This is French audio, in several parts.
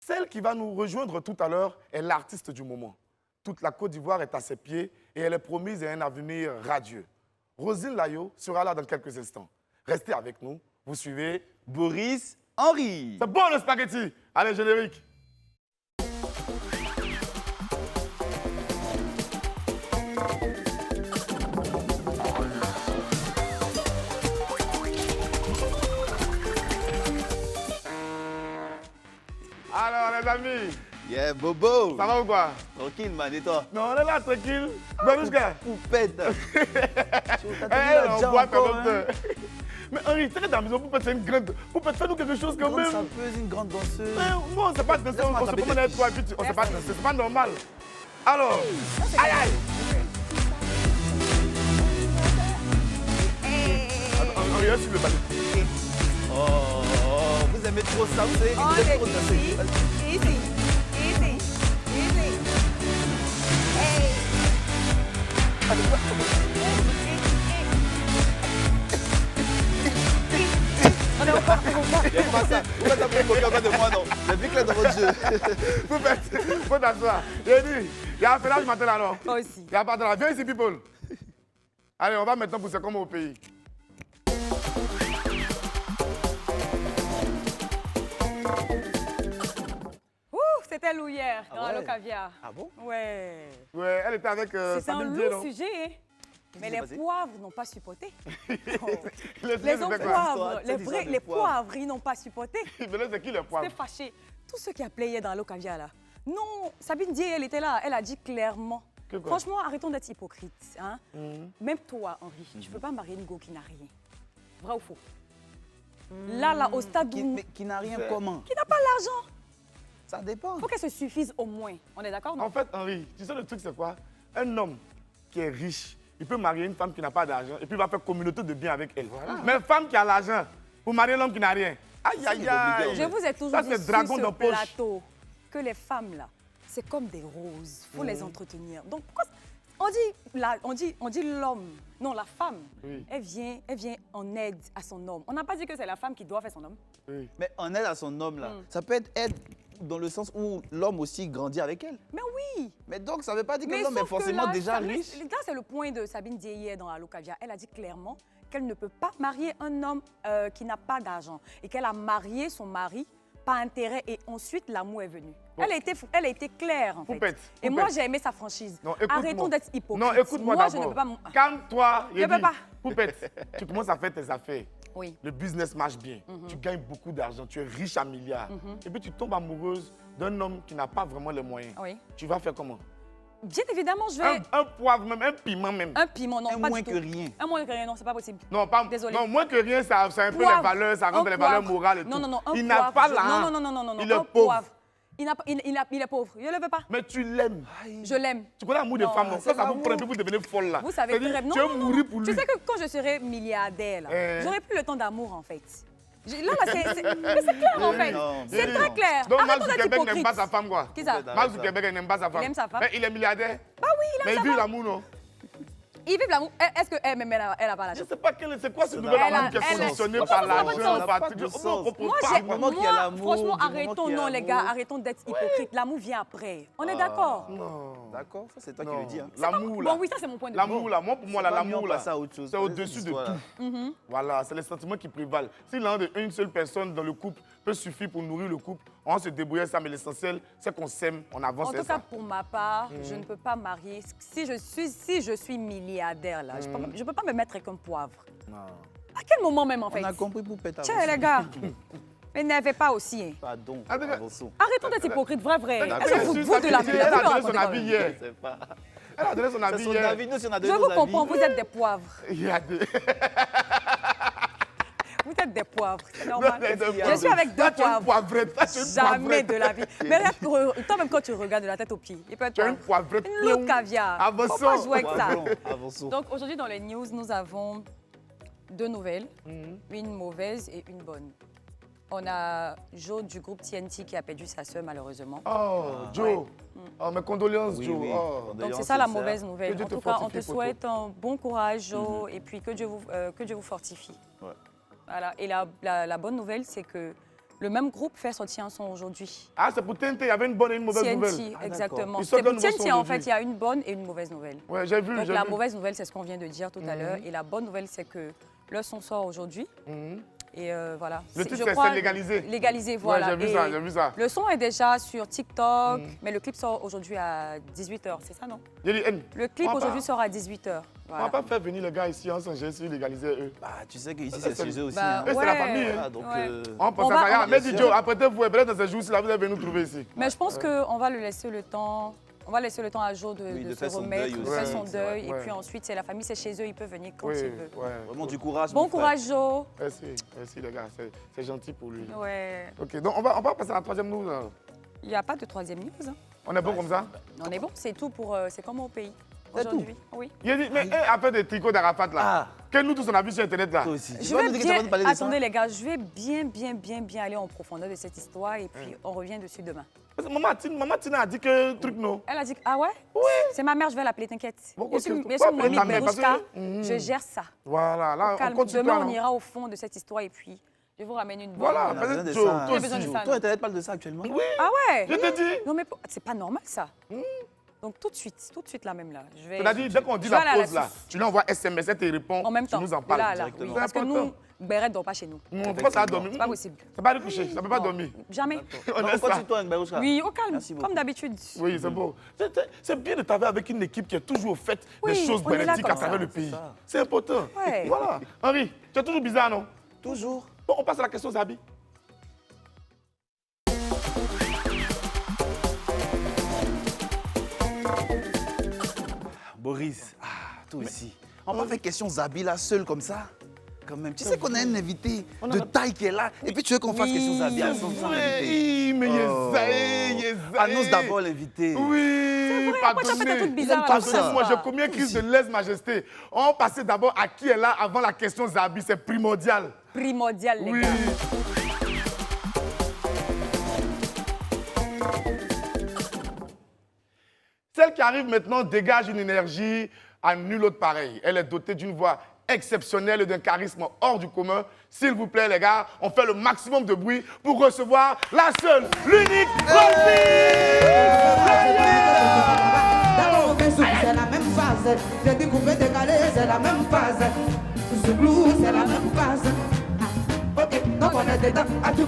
Celle qui va nous rejoindre tout à l'heure est l'artiste du moment. Toute la Côte d'Ivoire est à ses pieds et elle est promise à un avenir radieux. Roselyne Layo sera là dans quelques instants. Restez avec nous, vous suivez Boris Henry. C'est bon le spaghetti. Allez, générique. Alors, les amis, Yeah, Bobo. ça va ou quoi? Tranquille, man, et toi? Non, on est là, tranquille. Barouchka. Poupette. On boit quand même. Mais Henri, tu sais que dans la maison, Poupette, c'est une grande. Poupette, fais-nous quelque chose quand même. Une grande danseuse. Mais moi, on ne sait pas danser, on se promène avec toi et puis on ne sait pas danser, c'est pas normal. Alors, aïe aïe. Attends, Henri, reste sur le balai. Oh, vous aimez trop ça, vous savez que vous êtes trop dansé. Easy, easy, easy. Hey. Il n'y a pas ça. Vous faites un peu coquin de moi, non? J'ai vu que là dans votre jeu. Poupette, faut t'asseoir. J'ai dit, il y a un félage matin là, non? Moi aussi. Il n'y a pas de là. Viens ici, people. Allez, on va maintenant pousser comme au pays. Ouh, c'était Lou hier, dans ouais? le caviar. Ah bon? Ouais. Ouais, elle était avec C'est un Sabine Dié, non? lourd sujet, hein. Mais s'est les passé? poivres n'ont pas supporté. Les hommes quoi? poivres, C'est l'histoire des les poivres. poivres, ils n'ont pas supporté. Mais là, c'est qui le poivre? C'était fâché. Tous ceux qui appelaient hier dans le caviar, là. Non, Sabine Dié, elle était là. Elle a dit clairement. Que quoi? Franchement, arrêtons d'être hypocrites. Hein? Même toi, Henri, tu ne peux pas marier une go qui n'a rien. Vrai ou faux? Là, au stade où... Mais qui n'a rien comment? Qui n'a pas l'argent. Ça dépend. Il faut qu'elle se suffise au moins. On est d'accord, non? En fait, Henri, tu sais le truc, c'est quoi? Un homme qui est riche, il peut marier une femme qui n'a pas d'argent et puis il va faire communauté de biens avec elle. Mais une femme qui a l'argent, pour marier l'homme qui n'a rien. Aïe, aïe, aïe. Je vous ai toujours Ça, dit c'est sur dragon ce dans poche. plateau que les femmes, là, c'est comme des roses. Il faut les entretenir. Donc, pourquoi... On dit l'homme, non, la femme, Oui. elle vient en aide à son homme. On n'a pas dit que c'est la femme qui doit faire son homme. Oui. Mais en aide à son homme, là, ça peut être aide dans le sens où l'homme aussi grandit avec elle. Mais oui. Mais donc, ça ne veut pas dire que Mais l'homme est sauf que forcément là, déjà riche. Là, c'est le point de Sabine Dié hier dans Allo Caviar. Elle a dit clairement qu'elle ne peut pas marier un homme qui n'a pas d'argent et qu'elle a marié son mari par intérêt et ensuite l'amour est venu. Bon. Elle a été claire en fait. Poupette, Et moi Poupette. j'ai aimé sa franchise. Non, écoute-moi. Arrêtons d'être hypocrites. Non, écoute-moi Moi je ne d'abord. peux pas... Calme-toi. Je peux pas. Poupette, tu commences à faire tes affaires. Oui. Le business marche bien. Tu gagnes beaucoup d'argent. Tu es riche à milliards. Et puis tu tombes amoureuse d'un homme qui n'a pas vraiment les moyens. Oui. Tu vas faire comment? Bien évidemment, je vais... Un poivre même, un piment même. Un piment, non, Un pas moins du que tout. rien. Un moins que rien, non, c'est pas possible. Non, pas, Désolée. non, moins que rien, ça c'est un peu Poivre. les valeurs, ça rentre Un les valeurs poivre. morales et tout. Non, non, non, un Il n'a poivre, pas je- là. Non, non, non, non, non, non, Il est un pauvre. poivre. Il est pauvre. Je ne le veux pas. Mais tu l'aimes. Je l'aime. Tu connais l'amour des Non, femmes, non? c'est Ça vous l'amour. prend et puis vous devenez folle là. Vous savez C'est-à-dire, très bien. tu vas mourir pour lui. Tu sais que quand je serai milliardaire, Eh. j'aurai plus le temps d'amour en fait. Là, mais c'est clair en fait. Non, C'est mais très non. clair. Donc Mark Arrêtons d'être Zuckerberg n'aime hypocrites. pas sa femme quoi? Qui ça? Mark Zuckerberg il n'aime pas sa femme. Il aime sa femme. Mais il est milliardaire. Bah oui, il Mais aime il sa vit femme. l'amour, non? Ils vivent l'amour. Est-ce qu'elle-même, elle a pas Je l'argent? sais pas c'est quoi ce Elle nouvel a- amour qui est elle a- conditionné Comment par ça, ça n'a pas de l'argent, sens? par Ça n'a pas de On sens. comprend Moi, pas. Du moment qu'il y a l'amour, franchement, du moment arrêtons, qu'il y a non, les gars, l'amour. arrêtons d'être hypocrites. L'amour vient après. On est d'accord? Non. D'accord, ça c'est toi qui Non. le dis. Hein. L'amour là. Bon, oui, ça, c'est mon point de vue. L'amour là, moi pour moi là, C'est pas mieux, l'amour on là, passe à autre chose. c'est au-dessus de Voilà. tout. Voilà, c'est les sentiments qui prévalent. Si l'un d'une seule personne dans le couple peut suffire pour nourrir le couple, on va se débrouiller ça, mais l'essentiel, c'est qu'on s'aime, on avance, En c'est tout cas, ça. pour ma part, je ne peux pas marier. Si je suis milliardaire, là, je ne peux pas me mettre avec un poivre. Non. À quel moment même, en fait? On a compris pour péter. Tiens, les gars, m'énervez pas aussi. Hein. Pardon, Ah, d'accord. avançons. Arrêtons d'être hypocrites, vrai. D'accord. Est-ce que vous de la Elle a donné son raconter quand avis même? hier. Je sais pas. Elle a donné son C'est avis son hier. avis, nous si on a Je donné vous nos avis. comprends, vous êtes des poivres. Il y a des... Vous êtes des poivres, c'est normal. Non, des Je suis avec deux Toi, tu es une poivres. poivrette. Toi, tu es une Jamais poivrette. de la vie. Mais là, toi-même, quand tu regardes de la tête aux pieds, il peut être Tu es une poivre. poivrette. Une caviar. Avançons. Faut pas jouer avec ça. Avançons, avançons. Donc aujourd'hui, dans les news, nous avons deux nouvelles, une mauvaise et une bonne. On a Joe du groupe TNT qui a perdu sa sœur malheureusement. Oh, Joe. Oh, mes condoléances, Oui, Joe. oui. Oh. Donc c'est ça la mauvaise Que nouvelle. Dieu En te tout cas, on fortifie, te Poto. souhaite un bon courage, Joe, et puis que Dieu vous fortifie. Ouais. Voilà. Et la bonne nouvelle, c'est que Le même groupe fait sortir un son aujourd'hui. Ah, c'est pour TNT, il y avait une bonne et une mauvaise nouvelle. TNT, exactement. Ils sortent C'est un pour nouveau TNT, son en fait, aujourd'hui. il y a une bonne et une mauvaise nouvelle. Ouais, j'ai vu, Donc j'ai la vu. mauvaise nouvelle, c'est ce qu'on vient de dire tout à l'heure. Et la bonne nouvelle, c'est que le son sort aujourd'hui. Et voilà. Le titre, je c'est crois, légalisé. Légalisé, voilà. Ouais, j'ai vu Et ça, j'ai vu ça. Le son est déjà sur TikTok, mais le clip sort aujourd'hui à 18h, c'est ça, non? J'ai dit, N, Le clip on va aujourd'hui pas- sort à 18h. on va pas faire venir les gars ici en Saint-Germain si légaliser eux. Bah, tu sais qu'ici, c'est chez eux aussi. Bah, hein. Eux, c'est la ouais. famille. Hein. Voilà, donc, Ouais. On pense On à va- ça. on Regarde, va- mais Joe, après-être, vous, peut-être dans ces jours-ci, là, vous allez nous trouver ici. Mais je pense qu'on va le laisser le temps. On va laisser le temps à Joe Oui, de de se faire son remettre, deuil de aussi. faire son Ouais, deuil. Et ouais. puis ensuite, c'est la famille, c'est chez eux, il peut venir quand Oui, il veut. ouais. Vraiment du courage. Bon mon frère. courage, Joe. Merci, merci les gars, c'est gentil pour lui. Ouais. Ok, donc on va passer à la troisième news. Hein. Il n'y a pas de troisième news. Hein. On est bon comme ça? On est bon, c'est tout pour. C'est comme au pays. C'est tout. Aujourd'hui. Oui. Il a dit, mais a fait des tricots d'Arafat là. Ah. Que nous tous on a vu sur internet là. Toi aussi. Tu Je vas vais nous dire que tu vas bien. nous parler de ça. Attendez, les gars, je vais bien aller en profondeur de cette histoire et puis on revient dessus demain. Parce que maman Tina a dit que truc non. Elle a dit ah ouais? Oui. C'est ma mère, je vais l'appeler, t'inquiète. Bon, Bien ok. sûr, Pourquoi Mamie appeler ta mère? Parce que- Berouchka, je gère ça. Voilà, là Calme. on continue. Demain, toi, on non? ira au fond de cette histoire et puis je vous ramène une bonne. Voilà, On a besoin de peut-être Joe, ça. toi On a besoin de aussi. ça. Toi, Internet parle de ça actuellement. Oui, Ah ouais? je te dis. Non mais c'est pas normal ça. Donc tout de suite là même là. Je vais. C'est-à-dire, dès qu'on dit je vais la aller à pause là, source. tu lui envoies SMS, elle te répond, En même temps. tu nous en de parles. là à là, directement. oui. C'est Parce que important. nous, Béret ne dort pas chez nous. Pourquoi ça a dormi? C'est pas possible. Ça va aller coucher, ça ne peut pas Non, dormir. Jamais. On Non, laisse ça. continue-toi, Nbarouchka. Oui, au calme, Merci beaucoup. comme d'habitude. Oui, c'est beau. C'est bien de travailler avec une équipe qui est toujours au fait Oui, des choses on est là bénéfiques à comme travers ça. le pays. ça. C'est important. Ouais. Voilà. Henri, tu es toujours bizarre, non? Toujours. Bon, on passe à la question Zabi. Boris, toi aussi. On va faire question Zabi là, seul comme ça. Quand même. Tu sais qu'on a un invité de taille qui est là. Et puis tu veux qu'on fasse question Zabi à son invité. Oui, mais Oh. Yezaï. Annonce d'abord l'invité. Oui, Pourquoi tu as fait tes trucs bizarres pas là, ça. comme Moi, j'ai commis un crise de lèse-majesté. On passait d'abord à qui est là avant la question Zabi. C'est primordial. Primordial, les Oui. gars. Celle qui arrive maintenant dégage une énergie à nul autre pareil. Elle est dotée d'une voix exceptionnelle et d'un charisme hors du commun. S'il vous plaît, les gars, on fait le maximum de bruit pour recevoir la seule, l'unique D'abord, c'est la même phase. J'ai découpé, décalé, c'est la même phase. Zouglou, c'est la même phase. Ah, ok, donc on est dedans. Ah, tout,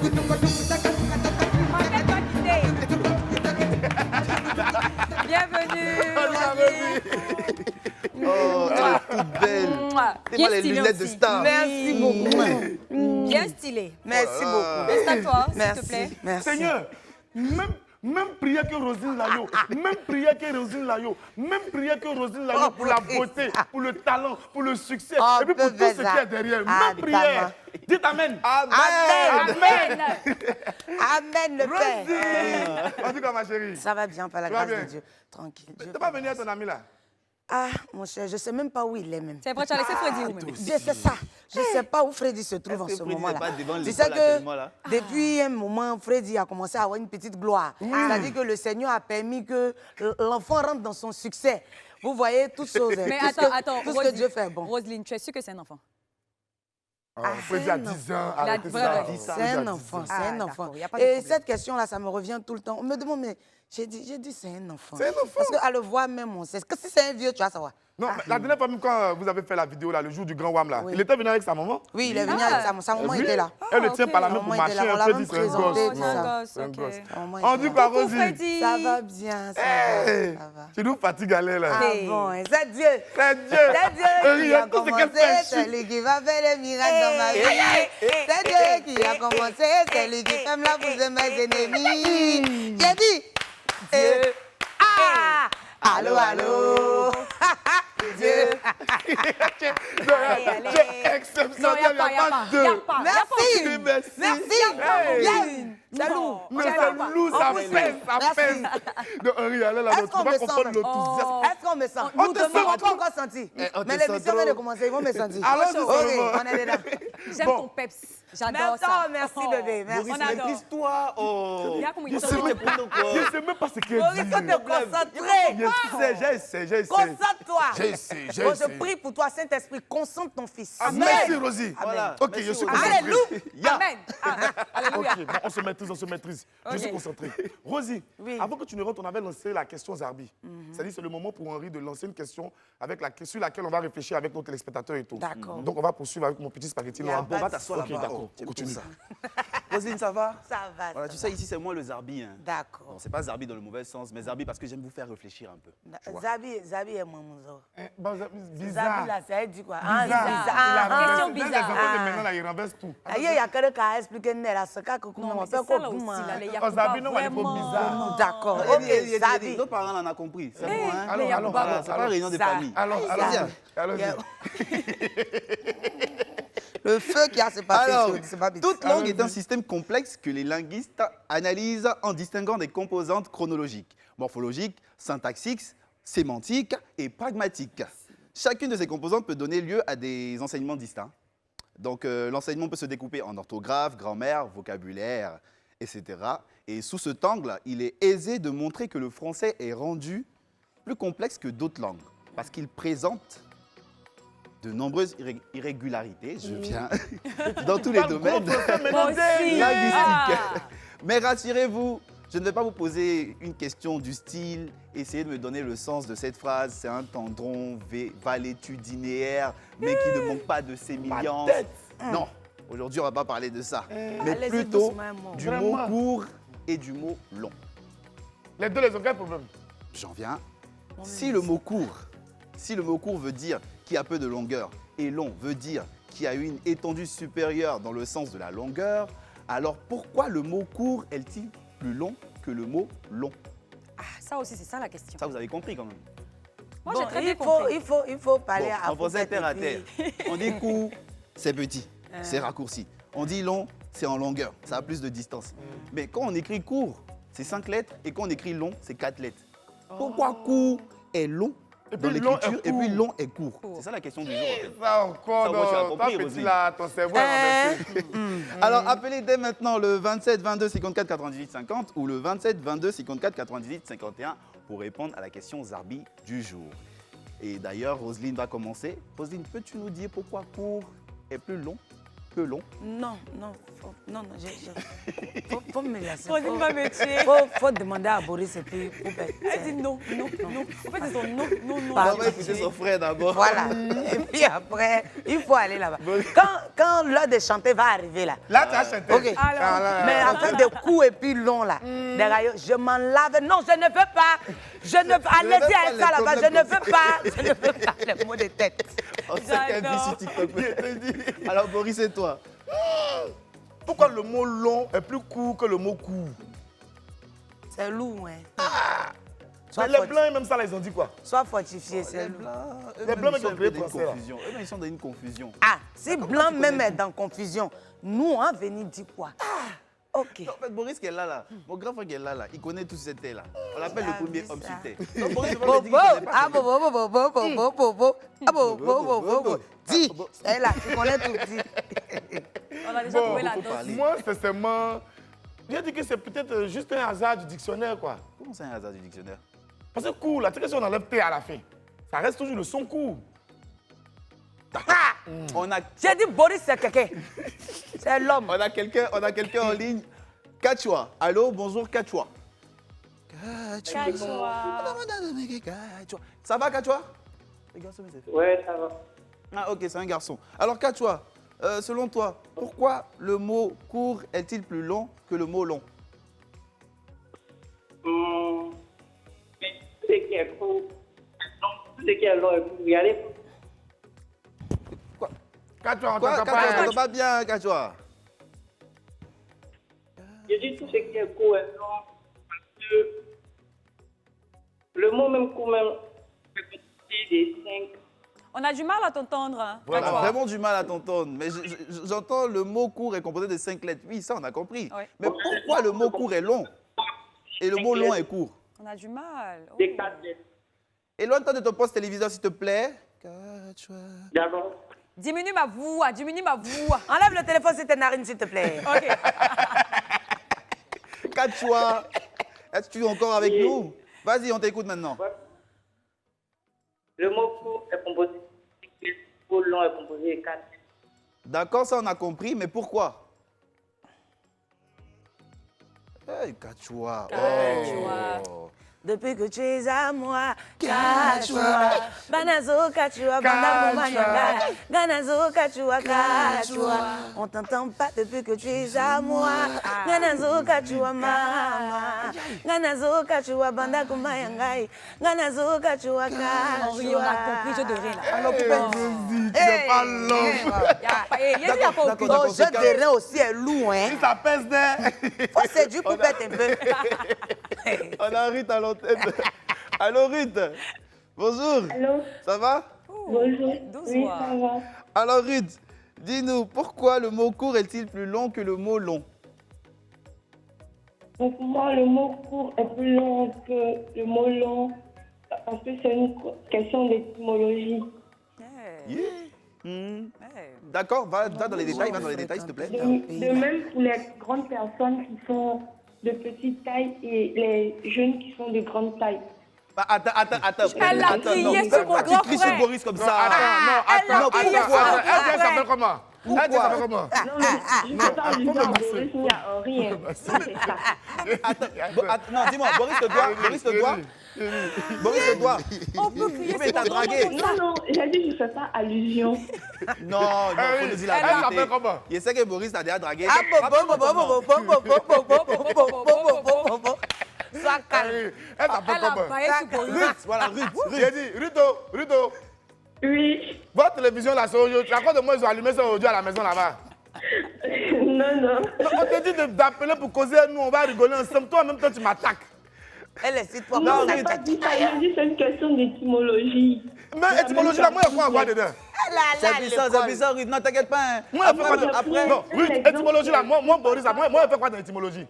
Bienvenue. Oh, tu es toute belle. Mouah. T'es Bien pas les stylé lunettes de aussi. star. Merci beaucoup. Bien stylé. Merci beaucoup. Installe-toi, s'il te Merci. plaît. Merci. Seigneur, même prière que Rosine Layo, même prière que Rosine Layo, même prière que Rosine Layo pour la beauté, pour le talent, pour le succès, Oh, et puis pour tout ce bébé, qui est derrière. ah, Même prière. Dites Amen. Amen. Amen. Amen, le Père. Rosine. En tout cas, ma chérie, Ça va bien, par la Tu vas grâce bien? de Dieu. Tranquille. Dieu t'es pas fait venu à grâce. ton ami là? Ah, mon cher, je ne sais même pas où il est même. C'est vrai, tu as laissé Freddy où même? Je sais ça. Je ne sais pas où Freddy se trouve en Est-ce que ce Freddy moment-là. n'est pas devant Tu l'école sais actuellement, là? que depuis un moment, Freddy a commencé à avoir une petite gloire. C'est-à-dire que le Seigneur a permis que l'enfant rentre dans son succès. Vous voyez toutes choses. Mais tout ce attends, que, tout ce que Dieu fait. Bon. Roselyne, tu es sûre que c'est un enfant? Freddy a 10 ans, arrêtez vrai, ça. vrai. Freddy C'est a un 10 ans. enfant, c'est Ah, un d'accord, enfant. y a pas de Et problème. cette question-là, ça me revient tout le temps. On me demande, mais j'ai dit c'est un enfant. C'est un enfant. Parce qu'à le voir même, on sait. Que si c'est un vieux, tu vas savoir. Non, mais la dernière fois, même quand vous avez fait la vidéo, là, le jour du grand WAM, là, Oui. il était venu avec sa maman. Oui, il est venu Ah. avec sa maman Oui. était là. Elle le Ah, tient ok. par la main Sa pour maman était marcher. là, on l'a Freddy, même c'est un présenté, gosse. tout c'est un ça. gosse, C'est un ok. gosse. Sa maman On était dit là. quoi, Coucou, Rosie? Freddy. Ça va bien, ça Hey, va. Ça va. tu nous fatigues, allez, là. Ah Hey. bon, hein, c'est Dieu. C'est Dieu. C'est Dieu qui Rien, a tout ce qu'elle commencé, fait, c'est lui qui va faire les miracles dans ma vie. C'est Dieu qui a commencé, c'est lui qui ferme la bouche de mes ennemis. J'ai dit, Dieu. Ah, allô, allô. Dieu. Tu es allez. Non, exceptionnel, il n'y a pas, il n'y a pas. deux. Y a pas. Merci. Merci. Merci. Hey. Viens. C'est Non. lourd. Mais J'ai c'est pas. lourd, ça En plus, pèse, ça merci. pèse. Donc, Henri, allez là, Est-ce tu qu'on vas me comprendre sent? l'enthousiasme. Est-ce qu'on me sent? On te sent, Ils m'ont on pas encore senti. on te Mais sent l'émission trop. vient de commencer, ils vont me sentir. Alors, c'est Ok, seulement. on est dedans. J'aime Bon. ton peps. J'adore ça. Merci, Oh. bébé. Merci. On adore. Maîtrise-toi. Oh. Regarde comment il Je sent. sais C'est même pas, pour quoi. je sais même pas ce qu'elle Maurice, dit. faut te concentrer. J'ai essayé. Concentre-toi. J'ai essayé, j'ai Bon, essayé. je prie pour toi, Saint-Esprit, concentre ton fils. Merci, Rosie. Voilà. Ok, Merci, je suis Rosie. concentré. Alléluia. Amen. Ah, alléluia. Ok, bon, on se maîtrise. Je suis Ok. concentré. Rosie, Oui. avant que tu ne rentres, on avait lancé la question Zarbi. C'est-à-dire c'est le moment pour Henri de lancer une question sur laquelle on va réfléchir avec nos téléspectateurs et tout. D'accord. Donc on va poursuivre avec mon petit spaghetti Y a noir. pas On va de t'asseoir Ok, là-bas. d'accord. Oh, On on continue. ça. Roselyne, ça va? Ça va. Voilà, ça tu sais, va. ici, c'est moi le Zarbi. Hein. D'accord. Bon, c'est pas Zarbi dans le mauvais sens, mais Zarbi parce que j'aime vous faire réfléchir un peu. tu vois. Zabi est mon mouzo. Bizarre. Zabi, là, ça veut dire quoi? Bizarre. Question Dans les bizarre. enfants de maintenant, là, ils renversent tout. Il y a quelqu'un qui a expliqué là, ce cas que Non, comment mais on c'est fait ça là quoi aussi. pour Là, les Oh, Yakuba, Zabi, non, elle est pas vraiment. bizarre. D'accord. Ok, Zabi. Nos parents en ont compris. C'est Eh, bon, hein? les Yakuba, Voilà, bon. c'est pas réunion de Ça. famille. Allons-y. Le feu qui a se passé Alors, chaud, c'est pas bizarre. toute langue est un système complexe que les linguistes analysent en distinguant des composantes chronologiques, morphologiques, syntaxiques, sémantiques et pragmatiques. Chacune de ces composantes peut donner lieu à des enseignements distincts. Donc, l'enseignement peut se découper en orthographe, grammaire, vocabulaire, etc. Et sous cet angle, il est aisé de montrer que le français est rendu plus complexe que d'autres langues parce qu'il présente de nombreuses irrégularités, je viens, dans tous les domaines Moi aussi. linguistiques. Ah. Mais rassurez-vous, je ne vais pas vous poser une question du style, essayez de me donner le sens de cette phrase, c'est un tendron valétudinaire, mais qui ne manque pas de sémillance. Non, aujourd'hui on ne va pas parler de ça, mais Allez-y plutôt doucement, moi. du Vraiment. mot court et du mot long. Les deux, les ont quel problème? J'en viens. Si le mot court veut dire qui a peu de longueur et long veut dire qui a une étendue supérieure dans le sens de la longueur, alors pourquoi le mot court est-il plus long que le mot long? Ah, ça aussi, c'est ça la question. Ça, vous avez compris quand même. Moi, Bon, j'ai très bien il faut, compris. il faut parler Bon, à en français terre à terre. On dit court, c'est petit, c'est raccourci. On dit long, c'est en longueur, ça a plus de distance. Mais quand on écrit court, c'est 5 lettres, et quand on écrit long, c'est 4 lettres. Pourquoi court est long dans puis long l'écriture est et puis court. long est court? C'est ça la question du jour. En fait. Ça encore, Ça, moi, tu as non. compris, Toi, petit Roselyne. là, ton cerveau est renversé. Alors appelez dès maintenant le 27 22 54 98 50 ou le 27 22 54 98 51 pour répondre à la question Zarbi du jour. Et d'ailleurs, Roselyne va commencer. Roselyne, peux-tu nous dire pourquoi court est plus long que long? Non, faut me laisser. Roselyne va me tuer. Faut demander à Boris et puis Elle dit non. En fait, ils ont non. Pas- On va écouter son frère d'abord. Voilà. Et puis après, il faut aller là-bas. Quand l'heure de chanter va arriver là. Là, tu as chanté. Ok. Alors, Mais en fait, des coups et puis longs là. Derrière, je m'en lave. Non, je ne veux pas. Je ne veux pas. veux Allez-y pas à les ça là-bas. Je ne problèmes veux pas. Je ne veux pas. Les mots de tête. On sait qu'elle vit J'adore. sur TikTok. Alors Boris et toi? Pourquoi le mot long est plus court que le mot court? C'est lourd, hein. Mais Sois les fort- blancs, même ça, là, ils ont dit quoi? Sois fortifié, c'est Les lourd. blancs, Les blancs, ils sont ils ont créé dans une français, là. confusion. Eux-mêmes, ils sont dans une confusion. Ah, si Comment blanc tu même connais est dans confusion, nous, on va venir dire quoi? Ok. En fait, Boris qui est là, mon grand frère qui est là, il connaît tout cette terre là. On l'appelle Ah, le premier oui, homme ça. sur terre. Donc Boris va me Bobo, dire qu'il connaît pas ah cette terre. bobo. Ah bobo. Dis, elle là, tu connais tout, dis. On a déjà Bon, trouvé la faut dose. parler. Moi, sincèrement, j'ai dit que c'est peut-être juste un hasard du dictionnaire, quoi. Comment c'est un hasard du dictionnaire? Parce que court, là, tu sais que si on enlève T à la fin, ça reste toujours le son court. On a J'ai dit Boris, c'est quelqu'un. C'est l'homme. On a quelqu'un en ligne. Kachwa. Allô, bonjour Kachwa. Kachwa. Ça va Kachwa? Les garçons, mais c'est fait. Ouais, ça va. Ah ok, c'est un garçon. Alors Kachwa, selon toi, pourquoi le mot court est-il plus long que le mot long? Mais tout ce qui est court, tout ce qui est long, regardez. Quand tu entends Quoi, pas, Kachwa, t'entends pas bien Kachwa? Je dis tout ce qui est court est long parce que le mot même court même peut partir des 5 On a du mal à t'entendre. Hein. On a D'accord. vraiment du mal à t'entendre. Mais j'entends le mot court est composé de 5 lettres. Oui, ça, on a compris. Oui. Mais pourquoi le mot court est long et le mot long est court? On a du mal. Oh. Des 4 lettres. Éloigne-toi de ton poste téléviseur, s'il te plaît. D'accord. Diminue ma voix, diminue ma voix. Enlève le téléphone sur tes narines, s'il te plaît. OK. Kachwa, est-ce que tu es encore avec nous? Vas-y, on t'écoute maintenant. Le mot court est composé de 5 lettres. Le mot long est composé de 4 lettres. D'accord, ça on a compris, mais pourquoi? Hey, Kachwa. Kachwa. Oh. Depuis que tu es à moi, Kachwa. Banazo, Kachwa, Banda Momayanga. Ganazo, Kachwa, Kachwa. On t'entend pas depuis que tu es à moi. Ganazo, Kachwa, Mama. Ganazo, Kachwa, Banda Kumayanga. Ganazo, Kachwa, Henri, on a compris, je Kachwa. de rien là. Alors, tu n'es pas l'homme. Il y a pas aucune. Ton jeu de rein aussi est lourd, hein. Si ça pèse des... Faut séduire pour pète un peu. On a Ruth à l'antenne. Allô Ruth. Bonjour. Allô, Ça va? bonjour. douze Oui, voix. ça va. Alors Ruth, dis-nous, pourquoi le mot court est-il plus long que le mot long? Donc, pour moi, le mot court est plus long que le mot long parce que c'est une question d'étymologie. D'accord, va dans les détails, s'il te plaît. De même pour les grandes personnes qui sont de petite taille et les jeunes qui sont de grande taille. Bah, attends. Elle a crié sur mon Tu grand cries sur frère. Boris comme Non, ça. Elle a non, crié sur pourquoi? mon Elle grand dit, elle s'appelle frère. comment? Elle dit, elle s'appelle comment? Non, mais je ne fais pas allusion à Boris, il n'y a rien. C'est ça. Non, dis-moi, Boris le doigt. On peut crier Mais sur t'as mon grand dragué. frère. Non, j'ai dit je ne fais pas allusion. Non, faut nous dire la Elle vérité. s'appelle comment? Je sais que Boris t'a déjà dragué. Ah, Sois calme. Elle s'appelle Elle a comment? baillé sur Boris. Ruth, voilà, Ruth. J'ai dit, Ruto, Oui. votre télévision là, c'est audio. Tu racontes de moi, ils ont allumé ça audio à la maison là-bas. Non. On te dit d'appeler pour causer, nous on va rigoler ensemble. Toi en même temps, tu m'attaques. Elle est toi. Non, je n'ai pas dit ça. J'ai dit c'est une question d'étymologie. Mais étymologie là, moi, il y a quoi encore dedans? C'est puissant, Ruth. Non, t'inquiète pas. Hein. Moi, il y a quoi dedans? après- Non, Ruth, étymologie là, moi, Boris, moi, il fait quoi dans l'étymologie?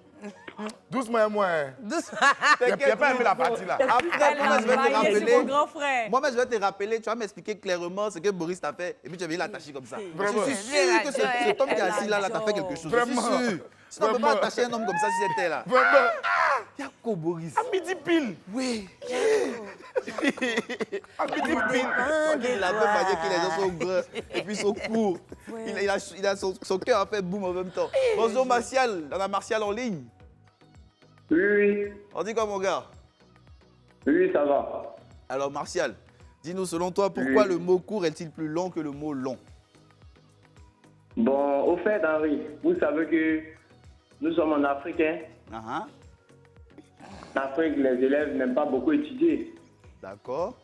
Doucement, moi. Il n'y a pas aimé la partie là. Après, Elle moi, a je vais te baillé sur mon rappeler. grand frère. Moi, je vais te rappeler, tu vas m'expliquer clairement ce que Boris t'a fait et puis tu vas venir l'attacher comme ça. Vraiment. Je suis sûr que cet homme qui est assis là, t'a fait quelque chose. Je suis Vraiment. sûr. Sinon, on ne peut pas Vraiment. attacher un homme comme ça si c'était là. Vraiment. Yako Boris. À midi pile. Oui. À midi pile. Il a même manière que les gens sont grands et puis sont courts. Il a son cœur a fait boum en même temps. Bonjour Martial, on a Martial en ligne. Oui, On dit quoi mon gars? oui, ça va. Alors Martial, dis-nous selon toi pourquoi Oui. le mot court est-il plus long que le mot long? Bon, au fait, Henri, vous savez que nous sommes en Afrique. Hein? Ah, En Afrique, les élèves n'aiment pas beaucoup étudier. d'accord.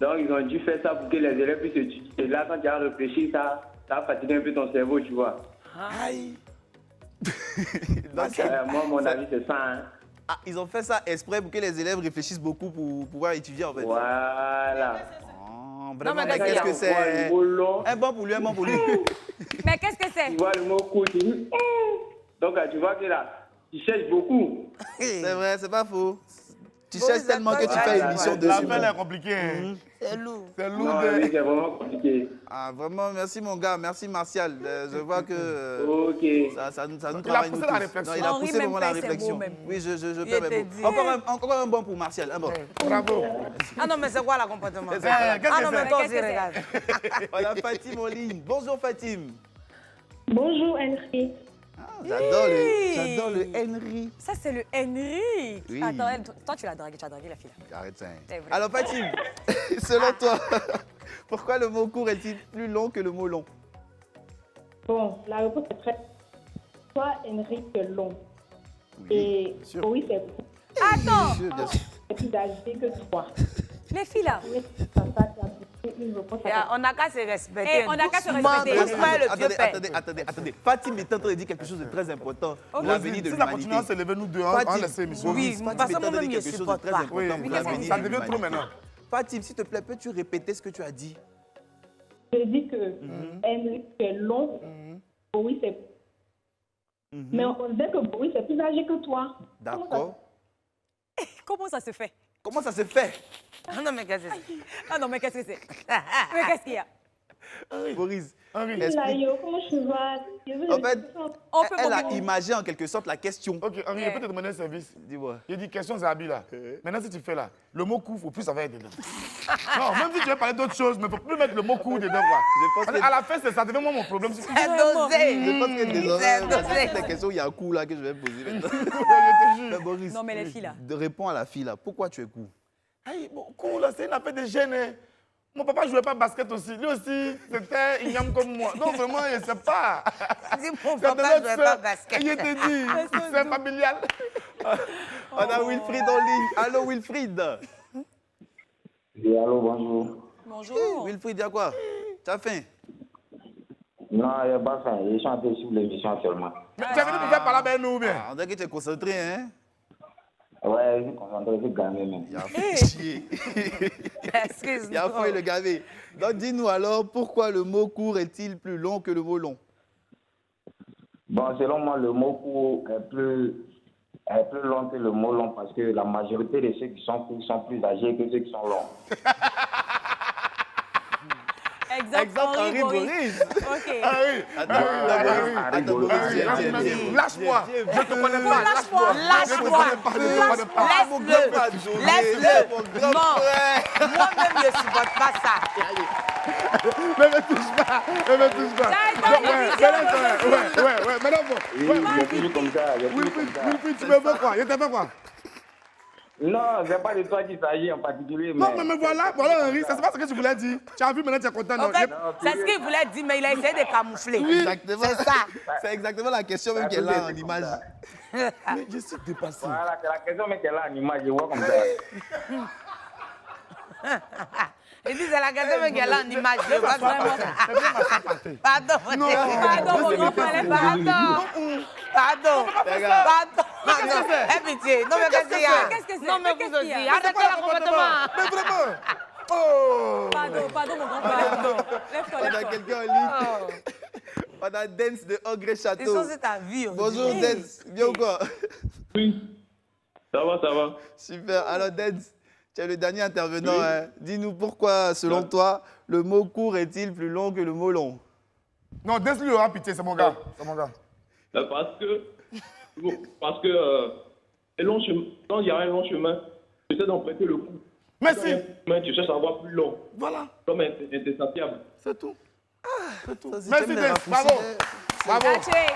Donc, ils ont dû faire ça pour que les élèves puissent étudier. Et là, quand tu as réfléchi, ça va fatiguer un peu ton cerveau, tu vois. Aïe. Moi, mon avis, c'est ça. Hein? Ah, ils ont fait ça exprès pour que les élèves réfléchissent beaucoup pour pouvoir étudier en fait. Voilà. Oh, vraiment, mais mais d'accord, qu'est-ce que Le c'est? mot long, Un bon pour lui, un bon pour lui. Mais qu'est-ce que c'est? tu vois le mot court, tu dis. Donc, tu vois que là, tu cherches beaucoup. C'est vrai, c'est pas faux. Tu Bon, cherches ils tellement que tu attendent. fais une émission La dessus. peine est compliquée. Hein. C'est lourd. C'est lourd. Non, oui, c'est vraiment compliqué. Ah, vraiment, merci mon gars, merci Martial. Je vois que Ok. ça nous Il a travaille poussé nous la tous. réflexion. Non, il a Henri poussé même vraiment la paie ses réflexion. mots même. Oui, je Il paie mes était mots. dit. Encore un bon pour Martial, un bon. Bravo. Ah non, mais c'est quoi le comportement? Qu'est-ce Ah que non, mais c'est? toi Qu'est-ce aussi, que c'est? regarde. On a Fatim en ligne. Bonjour Fatim. Bonjour, Henri. Ah, j'adore le Henry. Ça, c'est le Henry. Oui. Attends, toi, tu as dragué la fille. Arrête ça. C'est vrai. Alors Fatim, selon toi, pourquoi le mot court est-il plus long que le mot long? Bon, la réponse est très. Toi, Henri, c'est long. Oui, Et bien sûr. oui, c'est court. Attends, Bien sûr. C'est plus âgé que toi. les filles là. Oui, papa, tu as appliqué une réponse à ta On n'a qu'à se respecter. Eh, on n'a qu'à se Doucement, respecter. doucement, le vieux père. Attendez. Fatim est en train de dire quelque chose de très important pour l'avenir de Si ça l'humanité. continue à se lever, nous deux, on va Fatim, laisser l'émission. Oui, Fatim parce est que en train de moi-même, dire je quelque chose de supporte très pas. important Oui, pour l'avenir de ça devient l'humanité. trop maintenant. Fatim, s'il te plaît, peux-tu répéter ce que tu as dit? je dis que Henry c'est long, Boris c'est... Mais on disait que Boris est plus âgé que toi. D'accord. Comment ça se fait? Comment ça se fait? Ah non, mais qu'est-ce que c'est? Ah non, mais qu'est-ce que c'est? Mais qu'est-ce qu'il y a? Boris, Henri. explique. Layo, comment tu vas? En fait, On peut elle a comprendre. imagé en quelque sorte la question. Ok, Henri, je peux te demander un service. Dis-moi. Il dit question Zabi là. Maintenant, si tu fais là, le mot coup, il ne faut plus savoir être dedans. Non, même si tu veux parler d'autre chose, mais il ne faut plus mettre le mot coup dedans. Quoi. Je pense que- À la fin, ça devient moi mon problème. C'est Je dosé. pense que désormais, C'est parce que dosé. c'est des questions, il y a un coup là que je vais poser maintenant. Je te jure. Mais Boris, Non, mais les filles là. réponds à la fille là. Pourquoi tu es cool? Aïe, bon, cool, là, c'est une affaire de gêne. Hein. Mon papa ne jouait pas basket aussi. Lui aussi, c'était igname comme moi. Donc vraiment, je ne sais pas. Dis mon C'est papa de ne notre jouait sœur. pas au basket. Je te dis, c'est familial. On a Wilfried en ligne. Allô Wilfried. Oui, allô, bonjour. Bonjour. Wilfried, il y a quoi? Tu as faim? Non, il n'y a pas faim. Je chantais sur l'émission actuellement. Mais tu es venu pour faire parler avec nous ou bien? Ah, on dirait que tu es concentré, hein? Ouais, je suis concentré, je suis gagné même. Il a fait chier. Il a Excuse-moi. failli le gaver. Donc dis-nous alors, pourquoi le mot court est-il plus long que le mot long? Bon, selon moi, le mot court est plus long que le mot long parce que la majorité de ceux qui sont courts sont plus âgés que ceux qui sont longs. Exemple Henri Boris. Ok. Henri, Attends, Boris, viens. lâche-moi. Je ne te connais pas. Lâche-moi. Lâche-moi. Ah, mon grand frère adoré. Laisse-le. Mon grand Non. frère. Moi-même, je ne supporte pas ça. Ne me touche pas. Ne me touche pas. Ouais. Maintenant, bon. Oui, je suis toujours comme ça. Je suis toujours comme ça. Wilfried, tu me veux quoi? Je t'ai fait quoi? Non, ce n'est pas de toi qu'il s'agit en particulier, mais... Non, mais voilà, Henri, ça c'est pas ce que tu voulais dire. Tu as vu, maintenant tu es content. En fait, c'est ce qu'il voulait dire, mais il a essayé de camoufler. Exactement. C'est ça. C'est exactement la question même qu'elle a en image. Mais je suis dépassé. Voilà, c'est la question, mais qu'elle a en image, je vois comme ça. Il dit, c'est la question, mais qu'elle a en image. Je vois vraiment ça. Pardon. Pardon, mon grand frère, Pardon. Aie pitié. Non, mais qu'est-ce qu'il y a? Qu'est-ce que c'est? Non, mais Qu'est-ce vous qu'il y a? aussi. Arrêtez la comportement. Mais vraiment. Oh. Pardon, mon grand frère. Lève-toi, On a lève-toi. quelqu'un en ligne. On a Dance de Ogre Ils Château. sont sur ta vie. Bonjour Dance, bien ou quoi? Oui. Ça va. Super. Alors Dance, tu es le dernier intervenant. Hein. Dis-nous pourquoi, selon toi, le mot court est-il plus long que le mot long? Non, laisse-lui aura pitié, c'est mon gars. C'est mon gars. Parce que quand il y a un long chemin, j'essaie d'emprunter le coup. Merci. Mais tu cherches à avoir plus long, Voilà, comme insatiable. c'est tout. Ça, si Merci, t'aimes les Dance. raccourcis, Bravo. Bravo. Haché.